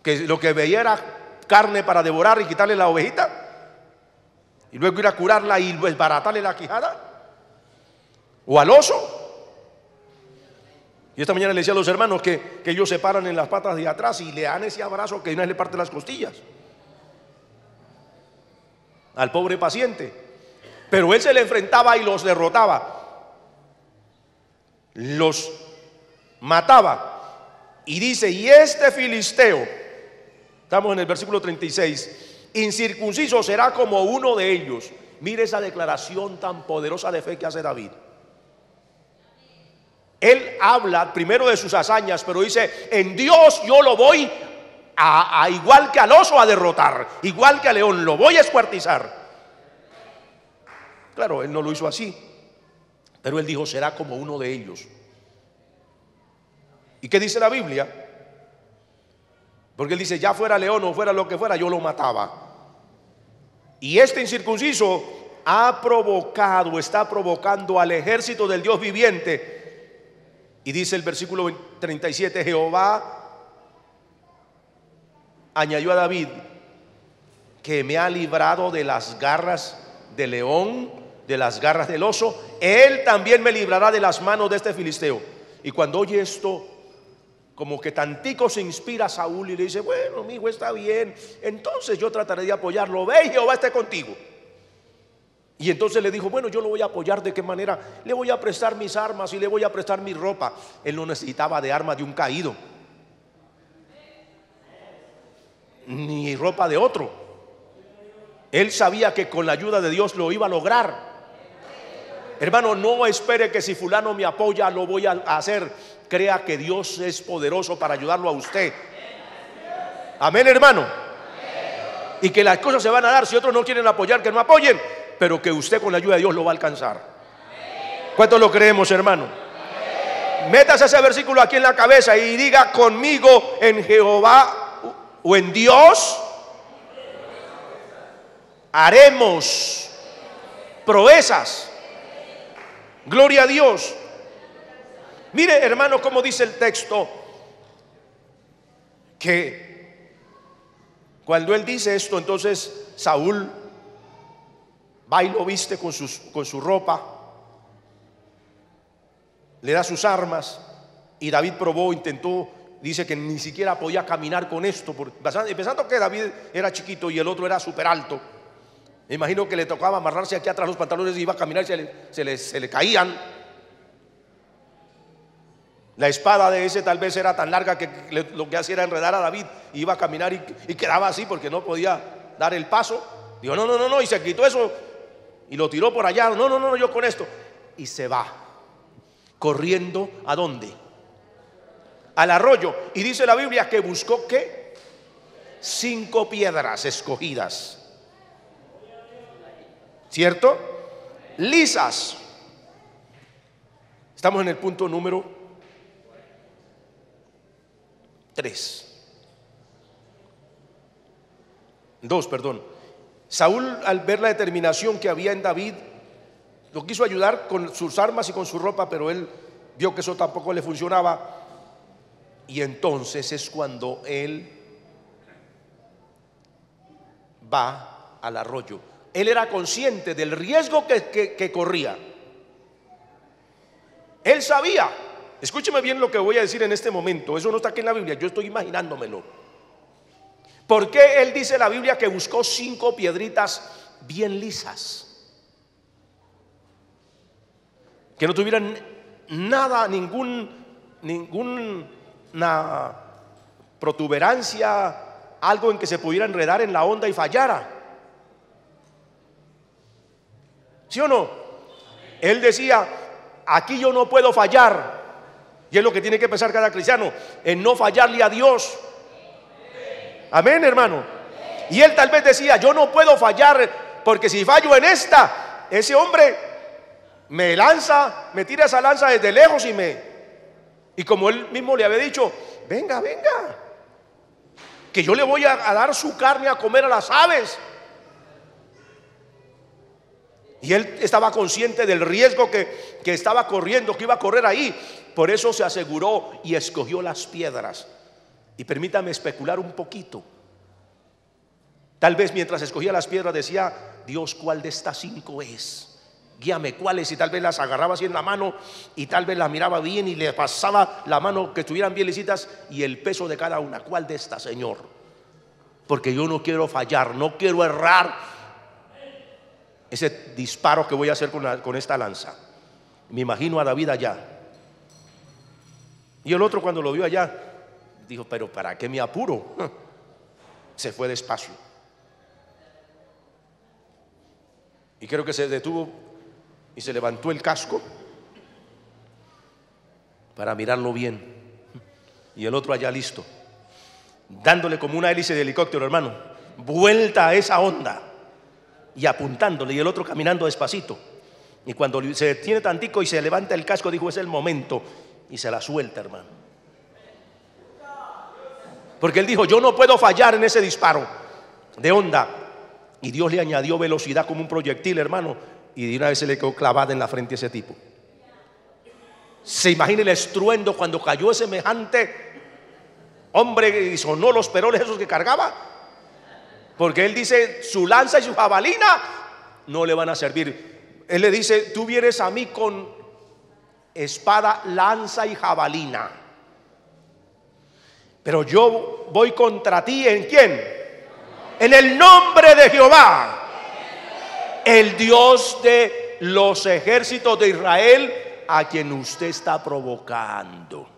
que lo que veía era carne para devorar y quitarle la ovejita, y luego ir a curarla y desbaratarle la quijada, o al oso. Y esta mañana le decía a los hermanos que ellos se paran en las patas de atrás y le dan ese abrazo que una vez le parte las costillas al pobre paciente. Pero él se le enfrentaba y los derrotaba, los mataba. Y dice, y este filisteo, estamos en el versículo 36, incircunciso será como uno de ellos. Mire esa declaración tan poderosa de fe que hace David. Él habla primero de sus hazañas, pero dice, en Dios yo lo voy a igual que al oso a derrotar, igual que al león, lo voy a escuartizar. Claro, él no lo hizo así, Pero él dijo: será como uno de ellos. ¿Y qué dice la Biblia? Porque él dice: ya fuera león o fuera lo que fuera, yo lo mataba. Y este incircunciso está provocando al ejército del Dios viviente. Y dice el versículo 37: Jehová añadió a David que me ha librado de las garras del león, de las garras del oso. Él también me librará de las manos de este filisteo. Y cuando oye esto, como que tantico se inspira Saúl y le dice: bueno, mi hijo, está bien, entonces yo trataré de apoyarlo. Ve, y Jehová esté contigo. Y entonces le dijo: bueno, yo lo voy a apoyar. ¿De qué manera? Le voy a prestar mis armas y le voy a prestar mi ropa. Él no necesitaba de armas de un caído, ni ropa de otro. Él sabía que con la ayuda de Dios lo iba a lograr. Hermano, no espere que si fulano me apoya lo voy a hacer. Crea que Dios es poderoso para ayudarlo a usted. Amén, hermano. Y que las cosas se van a dar. Si otros no quieren apoyar, que no apoyen, pero que usted con la ayuda de Dios lo va a alcanzar. ¿Cuántos lo creemos, hermano? Métase ese versículo aquí en la cabeza y diga conmigo: en Jehová o en Dios haremos proezas. Gloria a Dios. Mire, hermano, cómo dice el texto, que cuando él dice esto, entonces Saúl va y lo viste con su ropa, le da sus armas, y David probó, intentó, dice que ni siquiera podía caminar con esto, pensando que David era chiquito y el otro era súper alto. Me imagino que le tocaba amarrarse aquí atrás los pantalones y iba a caminar y se le caían. La espada de ese tal vez era tan larga que lo que hacía era enredar a David, y iba a caminar y quedaba así porque no podía dar el paso. Dijo: no, y se quitó eso y lo tiró por allá. No, yo con esto. Y se va corriendo. ¿A dónde? Al arroyo. Y dice la Biblia que buscó ¿qué? 5 piedras escogidas, ¿cierto? Lisas. Estamos en el punto número 2, perdón. Saúl, al ver la determinación que había en David, lo quiso ayudar con sus armas y con su ropa, pero él vio que eso tampoco le funcionaba. Y entonces es cuando él va al arroyo. Él era consciente del riesgo que corría. Él sabía. Escúcheme bien lo que voy a decir en este momento. Eso no está aquí en la Biblia, yo estoy imaginándomelo. ¿Por qué él dice en la Biblia que buscó 5 piedritas bien lisas? Que no tuvieran nada, ninguna protuberancia, algo en que se pudiera enredar en la onda y fallara. ¿Sí o no? Él decía: aquí yo no puedo fallar. Y es lo que tiene que pensar cada cristiano, en no fallarle a Dios. Amén, hermano. Y él tal vez decía: yo no puedo fallar, porque si fallo en esta, ese hombre me tira esa lanza desde lejos y como él mismo le había dicho: venga, que yo le voy a dar su carne a comer a las aves. Y él estaba consciente del riesgo que estaba corriendo, que iba a correr ahí. Por eso se aseguró y escogió las piedras. Y permítame especular un poquito. Tal vez mientras escogía las piedras decía: Dios, ¿cuál de estas 5 es? Guíame, ¿cuáles? Y tal vez las agarraba así en la mano y tal vez las miraba bien y le pasaba la mano, que estuvieran bien lisitas, y el peso de cada una. ¿Cuál de estas, Señor? Porque yo no quiero fallar, no quiero errar ese disparo que voy a hacer con esta lanza. Me imagino a David allá. Y el otro, cuando lo vio allá, dijo: pero ¿para qué me apuro? Se fue despacio. Y creo que se detuvo y se levantó el casco para mirarlo bien. Y el otro allá listo, dándole como una hélice de helicóptero, hermano, vuelta a esa onda y apuntándole, y el otro caminando despacito. Y cuando se detiene tantico y se levanta el casco, dijo, es el momento, y se la suelta, hermano. Porque él dijo, yo no puedo fallar en ese disparo de onda. Y Dios le añadió velocidad como un proyectil, hermano, y de una vez se le quedó clavada en la frente a ese tipo. Se imagina el estruendo cuando cayó semejante hombre y sonó los peroles esos que cargaba. Porque él dice, su lanza y su jabalina no le van a servir. Él le dice, tú vienes a mí con espada, lanza y jabalina, pero yo voy contra ti, ¿en quién? En el nombre de Jehová, el Dios de los ejércitos de Israel, a quien usted está provocando.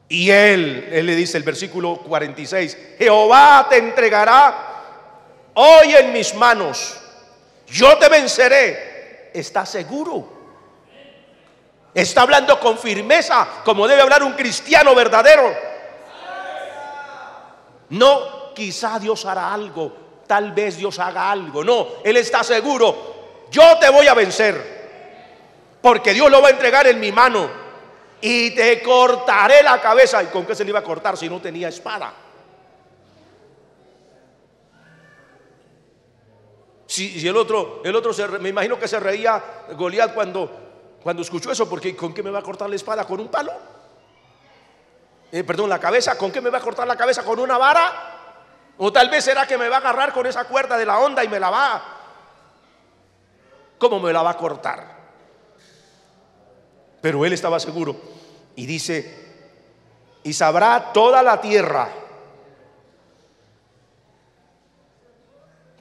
Y él le dice, el versículo 46, Jehová te entregará hoy en mis manos, yo te venceré. ¿Está seguro? Está hablando con firmeza, como debe hablar un cristiano verdadero. No, quizá Dios hará algo, tal vez Dios haga algo. No, él está seguro, yo te voy a vencer, porque Dios lo va a entregar en mi mano y te cortaré la cabeza. ¿Y con qué se le iba a cortar si no tenía espada? Si el otro me imagino que se reía Goliat cuando escuchó eso, porque ¿con qué me va a cortar la espada? ¿Con un palo? Perdón, la cabeza. ¿Con qué me va a cortar la cabeza? ¿Con una vara? O tal vez será que me va a agarrar con esa cuerda de la onda y me la va. ¿Cómo me la va a cortar? Pero él estaba seguro y dice, y sabrá toda la tierra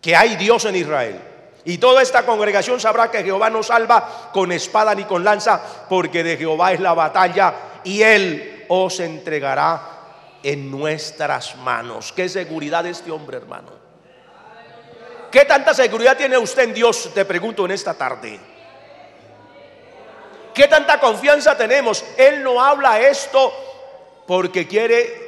que hay Dios en Israel, y toda esta congregación sabrá que Jehová no salva con espada ni con lanza, porque de Jehová es la batalla y él os entregará en nuestras manos. Qué seguridad de este hombre, hermano. ¿Qué tanta seguridad tiene usted en Dios? Te pregunto en esta tarde. ¿Qué tanta confianza tenemos? Él no habla esto porque quiere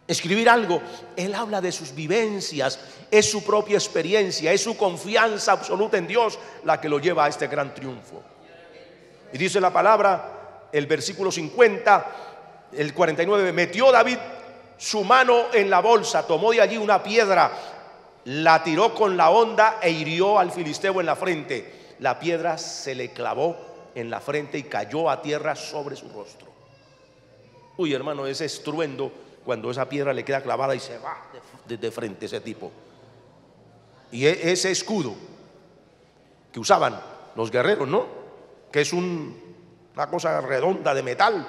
escribir algo. Él habla de sus vivencias, es su propia experiencia, es su confianza absoluta en Dios la que lo lleva a este gran triunfo. Y dice la palabra, el versículo 50, el 49, metió David su mano en la bolsa, tomó de allí una piedra, la tiró con la honda e hirió al filisteo en la frente. La piedra se le clavó en la frente y cayó a tierra sobre su rostro. Uy, hermano, ese estruendo cuando esa piedra le queda clavada y se va de frente ese tipo. Y ese escudo que usaban los guerreros, ¿no? Que es una cosa redonda de metal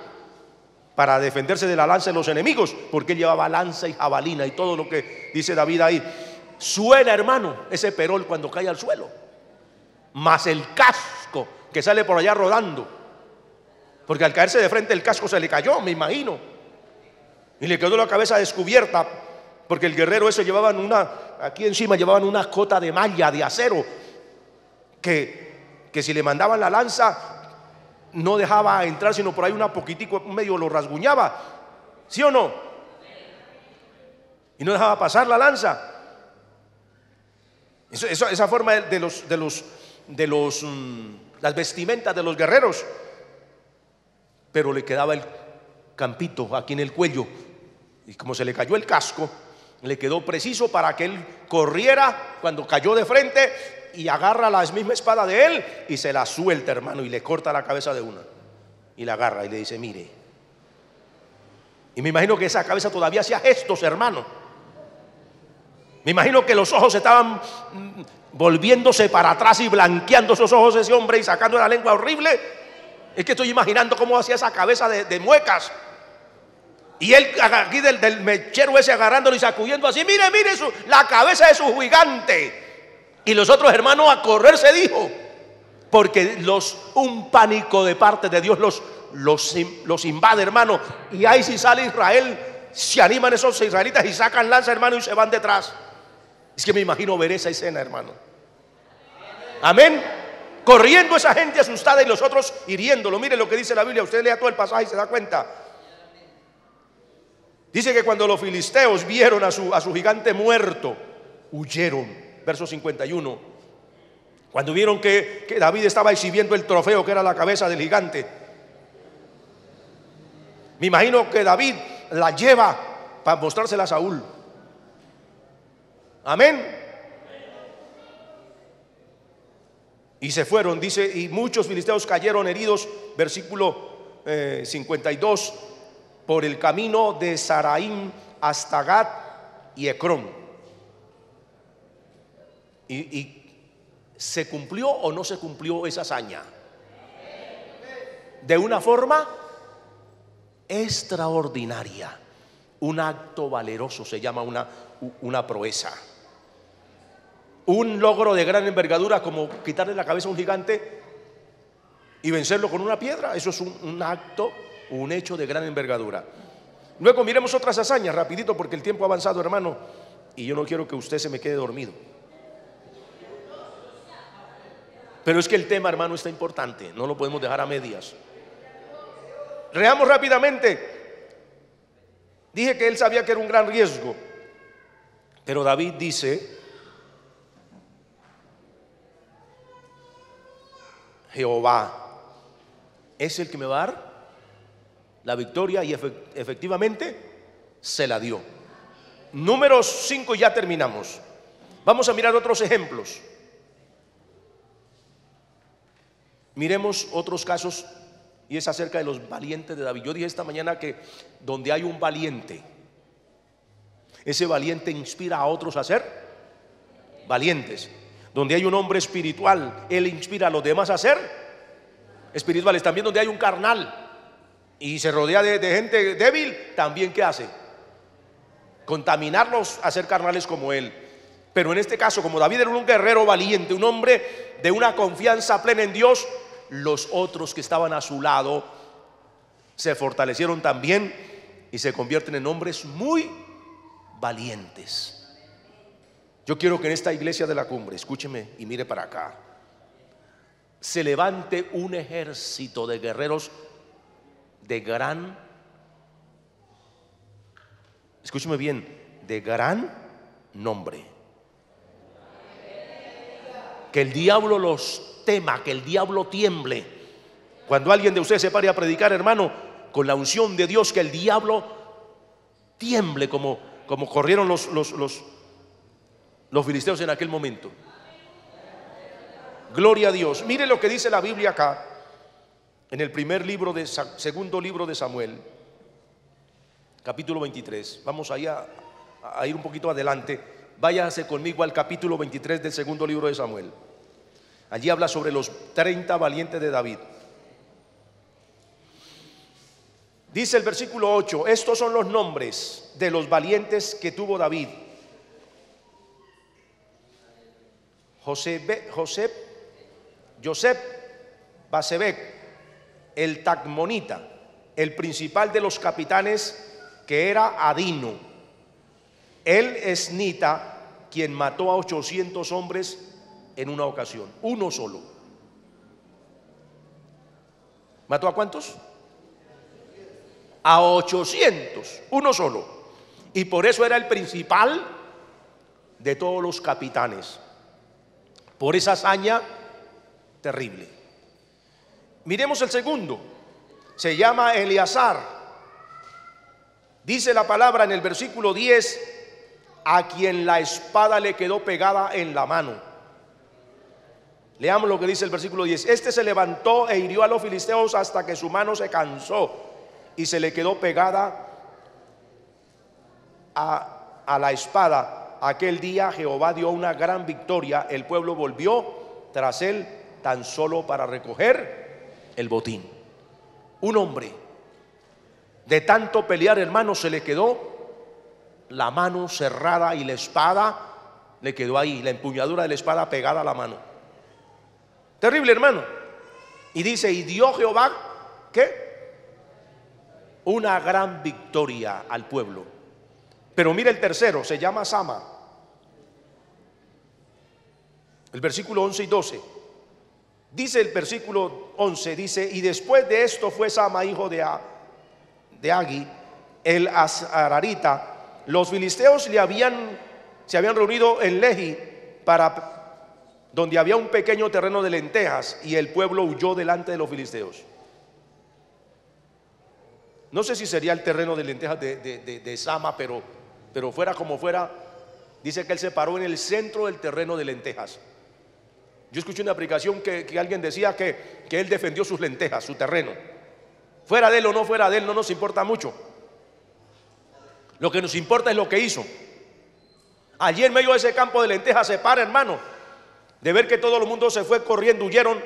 para defenderse de la lanza de los enemigos, porque él llevaba lanza y jabalina y todo lo que dice David ahí. Suena, hermano, ese perol cuando cae al suelo, más el casco que sale por allá rodando, porque al caerse de frente el casco se le cayó, me imagino, y le quedó la cabeza descubierta, porque el guerrero ese llevaban aquí encima llevaban una cota de malla de acero que si le mandaban la lanza no dejaba entrar, sino por ahí una poquitico medio lo rasguñaba, ¿sí o no? Y no dejaba pasar la lanza. Esa forma de las vestimentas de los guerreros. Pero le quedaba el campito aquí en el cuello, y como se le cayó el casco, le quedó preciso para que él corriera cuando cayó de frente y agarra la misma espada de él y se la suelta, hermano, y le corta la cabeza de una y la agarra y le dice, mire. Y me imagino que esa cabeza todavía hacía gestos, hermano. Me imagino que los ojos estaban volviéndose para atrás y blanqueando esos ojos de ese hombre y sacando la lengua horrible. Es que estoy imaginando cómo hacía esa cabeza de muecas. Y él aquí del mechero ese agarrándolo y sacudiendo así, mire la cabeza de su gigante. Y los otros hermanos a correr se dijo, porque un pánico de parte de Dios los invade, hermano. Y ahí si sale Israel, se animan esos israelitas y sacan lanza, hermano, y se van detrás. Es que me imagino ver esa escena, hermano. Amén. Corriendo esa gente asustada y los otros hiriéndolo. Mire lo que dice la Biblia, usted lea todo el pasaje y se da cuenta. Dice que cuando los filisteos vieron a su gigante muerto, huyeron. Verso 51. Cuando vieron que David estaba exhibiendo el trofeo que era la cabeza del gigante, me imagino que David la lleva para mostrársela a Saúl. Amén. Y se fueron, dice, y muchos filisteos cayeron heridos, versículo 52, por el camino de Saraim hasta Gat y Ecrón. Y ¿se cumplió o no se cumplió esa hazaña? De una forma extraordinaria. Un acto valeroso, se llama una proeza. Un logro de gran envergadura, como quitarle la cabeza a un gigante y vencerlo con una piedra. Eso es un acto, un hecho de gran envergadura. Luego miremos otras hazañas rapidito, porque el tiempo ha avanzado, hermano, y yo no quiero que usted se me quede dormido. Pero es que el tema, hermano, está importante, no lo podemos dejar a medias. Leamos rápidamente. Dije que él sabía que era un gran riesgo, pero David dice: Jehová es el que me va a dar la victoria, y efectivamente se la dio. Números 5, ya terminamos. Vamos a mirar otros ejemplos. Miremos otros casos, y es acerca de los valientes de David. Yo dije esta mañana que donde hay un valiente, ese valiente inspira a otros a ser valientes. Donde hay un hombre espiritual, él inspira a los demás a ser espirituales. También donde hay un carnal y se rodea de gente débil, también ¿qué hace? Contaminarlos a ser carnales como él. Pero en este caso, como David era un guerrero valiente, un hombre de una confianza plena en Dios, los otros que estaban a su lado se fortalecieron también y se convierten en hombres muy valientes. Yo quiero que en esta iglesia de la Cumbre, escúcheme y mire para acá, se levante un ejército de guerreros de gran, escúcheme bien, de gran nombre. Que el diablo los tema, que el diablo tiemble. Cuando alguien de ustedes se pare a predicar, hermano, con la unción de Dios, que el diablo tiemble como corrieron los filisteos en aquel momento. Gloria a Dios. Mire lo que dice la Biblia acá, en el segundo libro de Samuel, capítulo 23. Vamos allá a ir un poquito adelante. Váyase conmigo al capítulo 23 del segundo libro de Samuel. Allí habla sobre los 30 valientes de David. Dice el versículo 8: estos son los nombres de los valientes que tuvo David: Josep, Basebek, el Tacmonita, el principal de los capitanes, que era Adino, el esnita, quien mató a 800 hombres en una ocasión, uno solo. ¿Mató a cuántos? A 800, uno solo. Y por eso era el principal de todos los capitanes, por esa hazaña terrible. Miremos el segundo, se llama Eleazar. Dice la palabra en el versículo 10: a quien la espada le quedó pegada en la mano. Leamos lo que dice el versículo 10. Este se levantó e hirió a los filisteos hasta que su mano se cansó y se le quedó pegada a la espada. Aquel día Jehová dio una gran victoria. El pueblo volvió tras él tan solo para recoger el botín. Un hombre, de tanto pelear, hermano, se le quedó la mano cerrada y la espada le quedó ahí, la empuñadura de la espada pegada a la mano. Terrible, hermano. Y dice: y dio Jehová, ¿qué? Una gran victoria al pueblo. Pero mira el tercero, se llama Sama. El versículo 11 y 12. Dice el versículo 11, dice: y después de esto fue Sama, hijo de Agi, el Azararita. Los filisteos se habían reunido en Lehi para donde había un pequeño terreno de lentejas, y el pueblo huyó delante de los filisteos. No sé si sería el terreno de lentejas de Sama, pero fuera como fuera, dice que él se paró en el centro del terreno de lentejas. Yo escuché una aplicación que alguien decía que él defendió sus lentejas, su terreno. Fuera de él o no fuera de él, no nos importa mucho. Lo que nos importa es lo que hizo. Allí en medio de ese campo de lentejas se para, hermano, de ver que todo el mundo se fue corriendo, huyeron.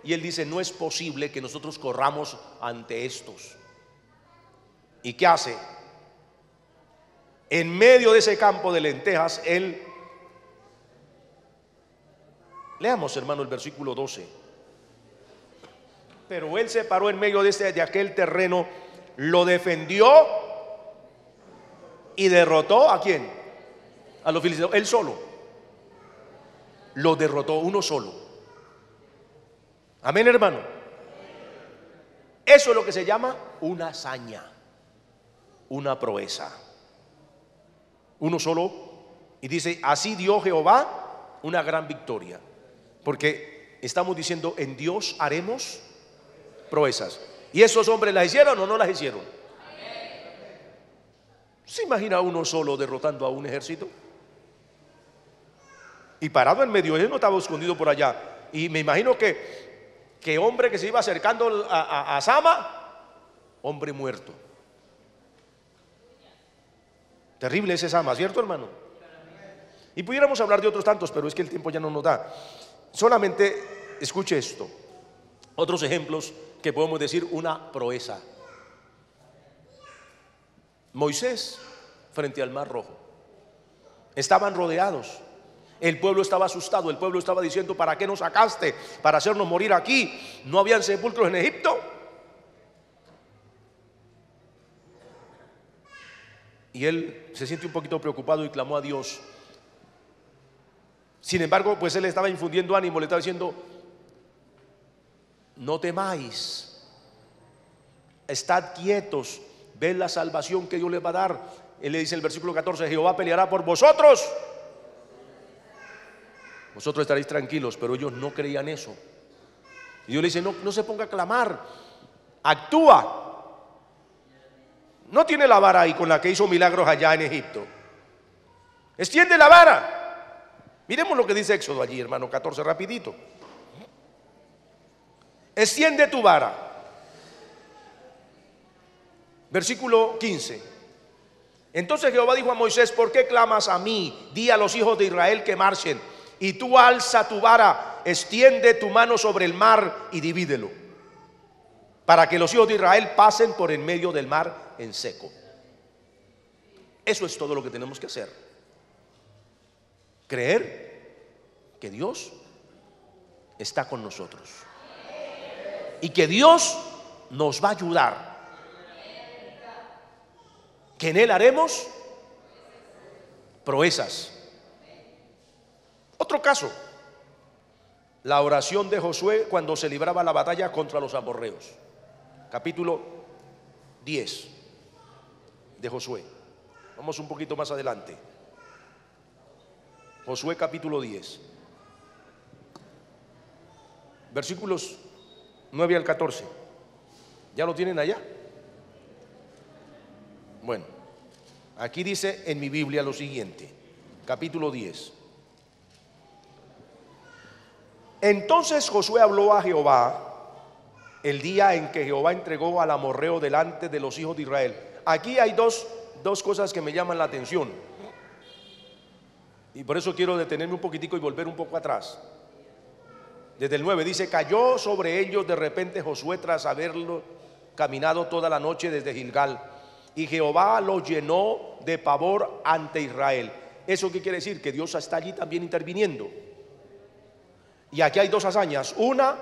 Y él dice: no es posible que nosotros corramos ante estos. ¿Y qué hace? En medio de ese campo de lentejas, él... Leamos, hermano, el versículo 12. Pero él se paró en medio de aquel terreno, lo defendió y derrotó ¿a quién? A los filisteos. Él solo lo derrotó, uno solo. Amén, hermano. Eso es lo que se llama una hazaña, una proeza. Uno solo. Y dice: así dio Jehová una gran victoria. Porque estamos diciendo: en Dios haremos proezas. ¿Y esos hombres las hicieron o no las hicieron? ¿Se imagina uno solo derrotando a un ejército? Y parado en medio, él no estaba escondido por allá. Y me imagino que hombre que se iba acercando a Sama, hombre muerto. Terrible ese Sama, ¿cierto, hermano? Y pudiéramos hablar de otros tantos, pero es que el tiempo ya no nos da. Solamente escuche esto. Otros ejemplos que podemos decir una proeza. Moisés frente al Mar Rojo. Estaban rodeados. El pueblo estaba asustado. El pueblo estaba diciendo: ¿para qué nos sacaste? ¿Para hacernos morir aquí? ¿No habían sepulcros en Egipto? Y él se siente un poquito preocupado y clamó a Dios. Sin embargo, pues él le estaba infundiendo ánimo, le estaba diciendo: no temáis, estad quietos, ved la salvación que Dios les va a dar. Él le dice en el versículo 14: Jehová peleará por vosotros, vosotros estaréis tranquilos. Pero ellos no creían eso. Y Dios le dice: no se ponga a clamar, actúa. No tiene la vara ahí con la que hizo milagros allá en Egipto. Extiende la vara. Miremos lo que dice Éxodo allí, hermano 14, rapidito. Extiende tu vara. Versículo 15. Entonces Jehová dijo a Moisés: ¿por qué clamas a mí? Di a los hijos de Israel que marchen. Y tú alza tu vara, extiende tu mano sobre el mar y divídelo, para que los hijos de Israel pasen por en medio del mar en seco. Eso es todo lo que tenemos que hacer. Creer que Dios está con nosotros y que Dios nos va a ayudar, que en Él haremos proezas. Otro caso, la oración de Josué cuando se libraba la batalla contra los amorreos. Capítulo 10 de Josué. Vamos un poquito más adelante. Josué capítulo 10, versículos 9 al 14. ¿Ya lo tienen allá? Bueno, aquí dice en mi Biblia lo siguiente, capítulo 10. Entonces Josué habló a Jehová el día en que Jehová entregó al amorreo delante de los hijos de Israel. Aquí hay dos cosas que me llaman la atención, y por eso quiero detenerme un poquitico y volver un poco atrás. Desde el 9 dice: cayó sobre ellos de repente Josué tras haberlo caminado toda la noche desde Gilgal, y Jehová lo llenó de pavor ante Israel. ¿Eso qué quiere decir? Que Dios está allí también interviniendo. Y aquí hay dos hazañas, una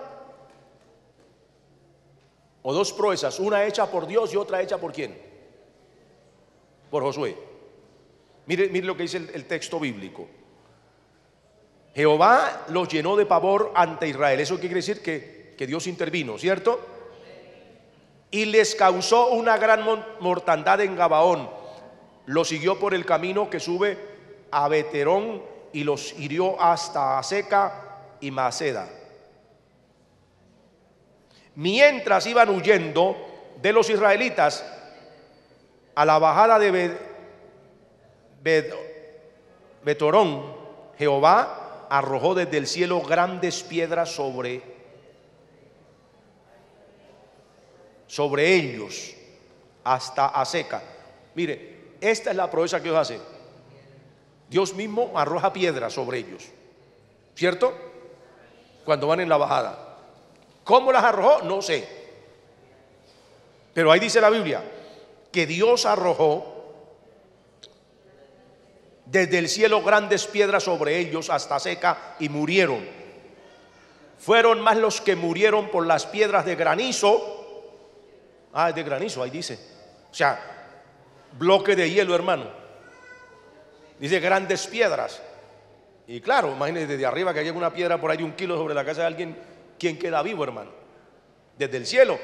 o dos proezas, una hecha por Dios y otra hecha por ¿quién? Por Josué. Mire lo que dice el texto bíblico. Jehová los llenó de pavor ante Israel. Eso quiere decir que Dios intervino, ¿cierto? Y les causó una gran mortandad en Gabaón. Los siguió por el camino que sube a Beterón y los hirió hasta Aseca y Maceda, mientras iban huyendo de los israelitas a la bajada de Betorón, Jehová arrojó desde el cielo grandes piedras sobre ellos hasta Aseca. Mire, esta es la proeza que Dios hace. Dios mismo arroja piedras sobre ellos, ¿cierto? Cuando van en la bajada. ¿Cómo las arrojó? No sé. Pero ahí dice la Biblia que Dios arrojó desde el cielo grandes piedras sobre ellos hasta Seca y murieron. Fueron más los que murieron por las piedras de granizo. Ah, es de granizo, ahí dice. O sea, bloque de hielo, hermano. Dice grandes piedras. Y claro, imagínense desde arriba que haya una piedra por ahí de 1 kilo sobre la casa de alguien. ¿Quién queda vivo, hermano? Desde el cielo.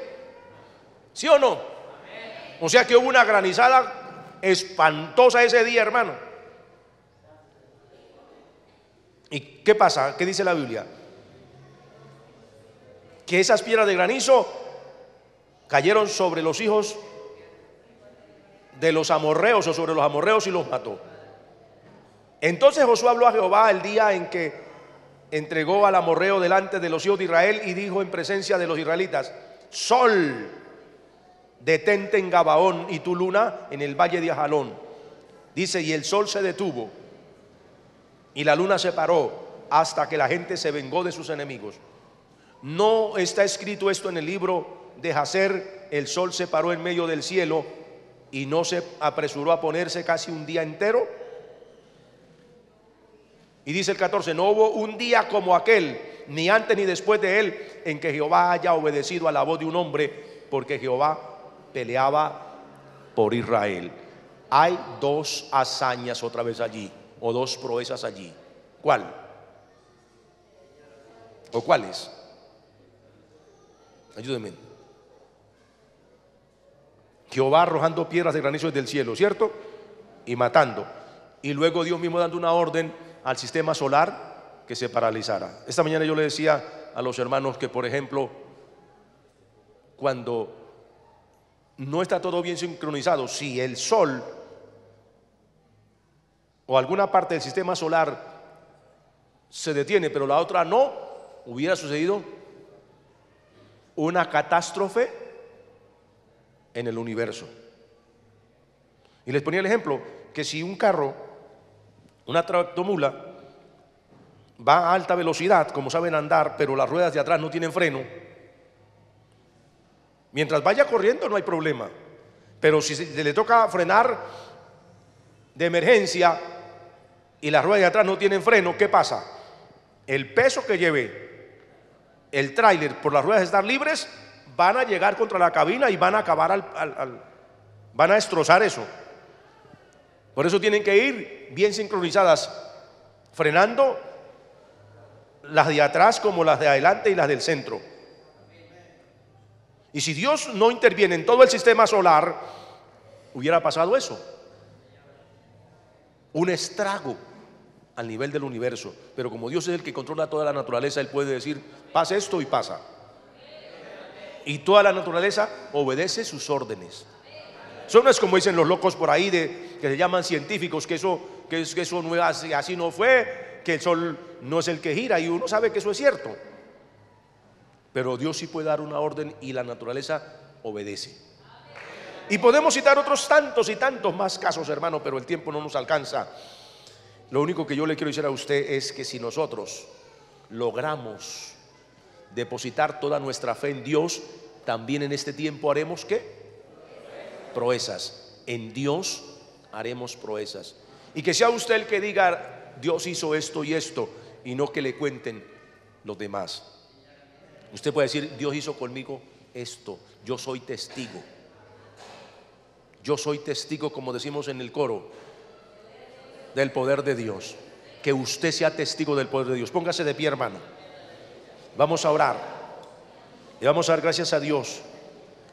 ¿Sí o no? O sea que hubo una granizada espantosa ese día, hermano. ¿Y qué pasa? ¿Qué dice la Biblia? Que esas piedras de granizo cayeron sobre los hijos de los amorreos, o sobre los amorreos, y los mató. Entonces Josué habló a Jehová el día en que entregó al amorreo delante de los hijos de Israel, y dijo en presencia de los israelitas: Sol, detente en Gabaón, y tu luna en el valle de Ajalón. Dice, y el sol se detuvo y la luna se paró hasta que la gente se vengó de sus enemigos. ¿No está escrito esto en el libro de Jacer? El sol se paró en medio del cielo y no se apresuró a ponerse casi un día entero. Y dice el 14, no hubo un día como aquel, ni antes ni después de él, en que Jehová haya obedecido a la voz de un hombre, porque Jehová peleaba por Israel. Hay 2 hazañas otra vez allí, o 2 proezas allí. ¿Cuál? ¿O cuáles? Ayúdenme. Jehová arrojando piedras de granizo desde el cielo, ¿cierto? Y matando. Y luego Dios mismo dando una orden al sistema solar que se paralizara. Esta mañana yo le decía a los hermanos que, por ejemplo, cuando no está todo bien sincronizado, si el sol o alguna parte del sistema solar se detiene pero la otra no, hubiera sucedido una catástrofe en el universo. Y les ponía el ejemplo que si un carro, una tractomula, va a alta velocidad, como saben andar, pero las ruedas de atrás no tienen freno, mientras vaya corriendo no hay problema. Pero si se le toca frenar de emergencia y las ruedas de atrás no tienen freno, ¿qué pasa? El peso que lleve el tráiler por las ruedas de estar libres van a llegar contra la cabina y van a acabar van a destrozar eso. Por eso tienen que ir bien sincronizadas, frenando las de atrás como las de adelante y las del centro. Y si Dios no interviene en todo el sistema solar, hubiera pasado eso, un estrago al nivel del universo. Pero como Dios es el que controla toda la naturaleza, Él puede decir, pasa esto y pasa. Y toda la naturaleza obedece sus órdenes. Eso no es como dicen los locos por ahí que se llaman científicos, que eso no es así, no fue, que el sol no es el que gira, y uno sabe que eso es cierto. Pero Dios sí puede dar una orden y la naturaleza obedece. Y podemos citar otros tantos y tantos más casos, hermano, pero el tiempo no nos alcanza. Lo único que yo le quiero decir a usted es que si nosotros logramos depositar toda nuestra fe en Dios, también en este tiempo haremos ¿qué? Proezas. En Dios haremos proezas. Y que sea usted el que diga, Dios hizo esto y esto, y no que le cuenten los demás. Usted puede decir, Dios hizo conmigo esto, yo soy testigo. Yo soy testigo, como decimos en el coro, del poder de Dios. Que usted sea testigo del poder de Dios. Póngase de pie, hermano. Vamos a orar y vamos a dar gracias a Dios.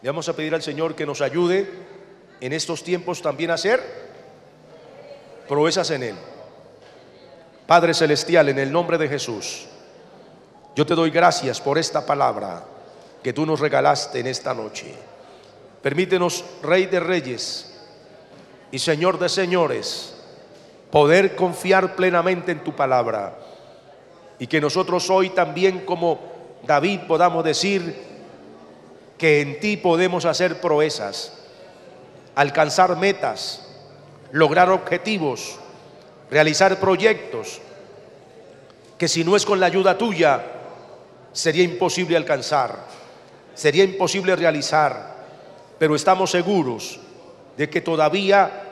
Le vamos a pedir al Señor que nos ayude en estos tiempos también a hacer proezas en Él. Padre celestial, en el nombre de Jesús, Yo te doy gracias por esta palabra que tú nos regalaste en esta noche. Permítenos, Rey de Reyes y Señor de Señores, poder confiar plenamente en tu palabra, y que nosotros hoy también, como David, podamos decir que en ti podemos hacer proezas, alcanzar metas, lograr objetivos, realizar proyectos que si no es con la ayuda tuya sería imposible alcanzar, sería imposible realizar. Pero estamos seguros de que todavía,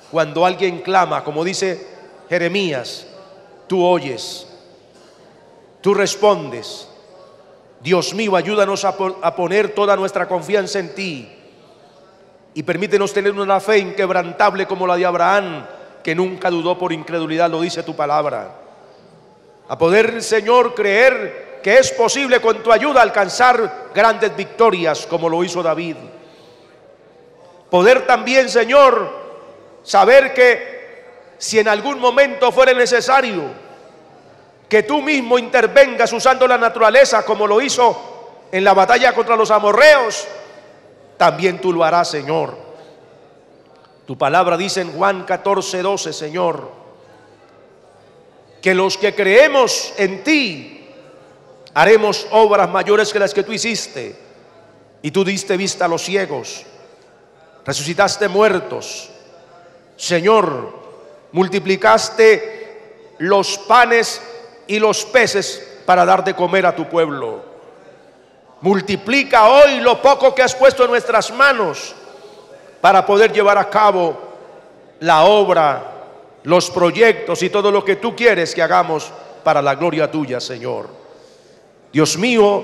cuando alguien clama, como dice Jeremías, tú oyes, tú respondes. Dios mío, ayúdanos a poner toda nuestra confianza en ti, y permítenos tener una fe inquebrantable como la de Abraham, que nunca dudó por incredulidad, lo dice tu palabra. A poder, Señor, creer que es posible con tu ayuda alcanzar grandes victorias como lo hizo David. Poder también, Señor, saber que si en algún momento fuera necesario que tú mismo intervengas usando la naturaleza, como lo hizo en la batalla contra los amorreos, también tú lo harás, Señor. Tu palabra dice en Juan 14:12, Señor, que los que creemos en ti haremos obras mayores que las que tú hiciste. Y tú diste vista a los ciegos, resucitaste muertos, Señor, multiplicaste los panes y los peces para dar de comer a tu pueblo. Multiplica hoy lo poco que has puesto en nuestras manos para poder llevar a cabo la obra, los proyectos y todo lo que tú quieres que hagamos para la gloria tuya, Señor. Dios mío,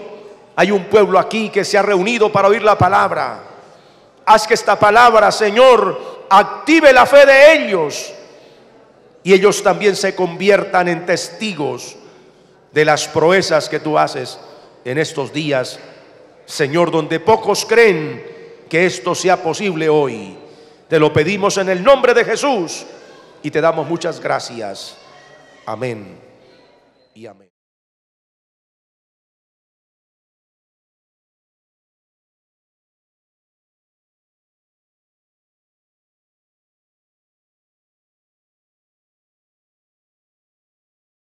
hay un pueblo aquí que se ha reunido para oír la palabra. Haz que esta palabra, Señor, active la fe de ellos, y ellos también se conviertan en testigos de las proezas que tú haces en estos días, Señor, donde pocos creen que esto sea posible hoy. Te lo pedimos en el nombre de Jesús y te damos muchas gracias. Amén y amén.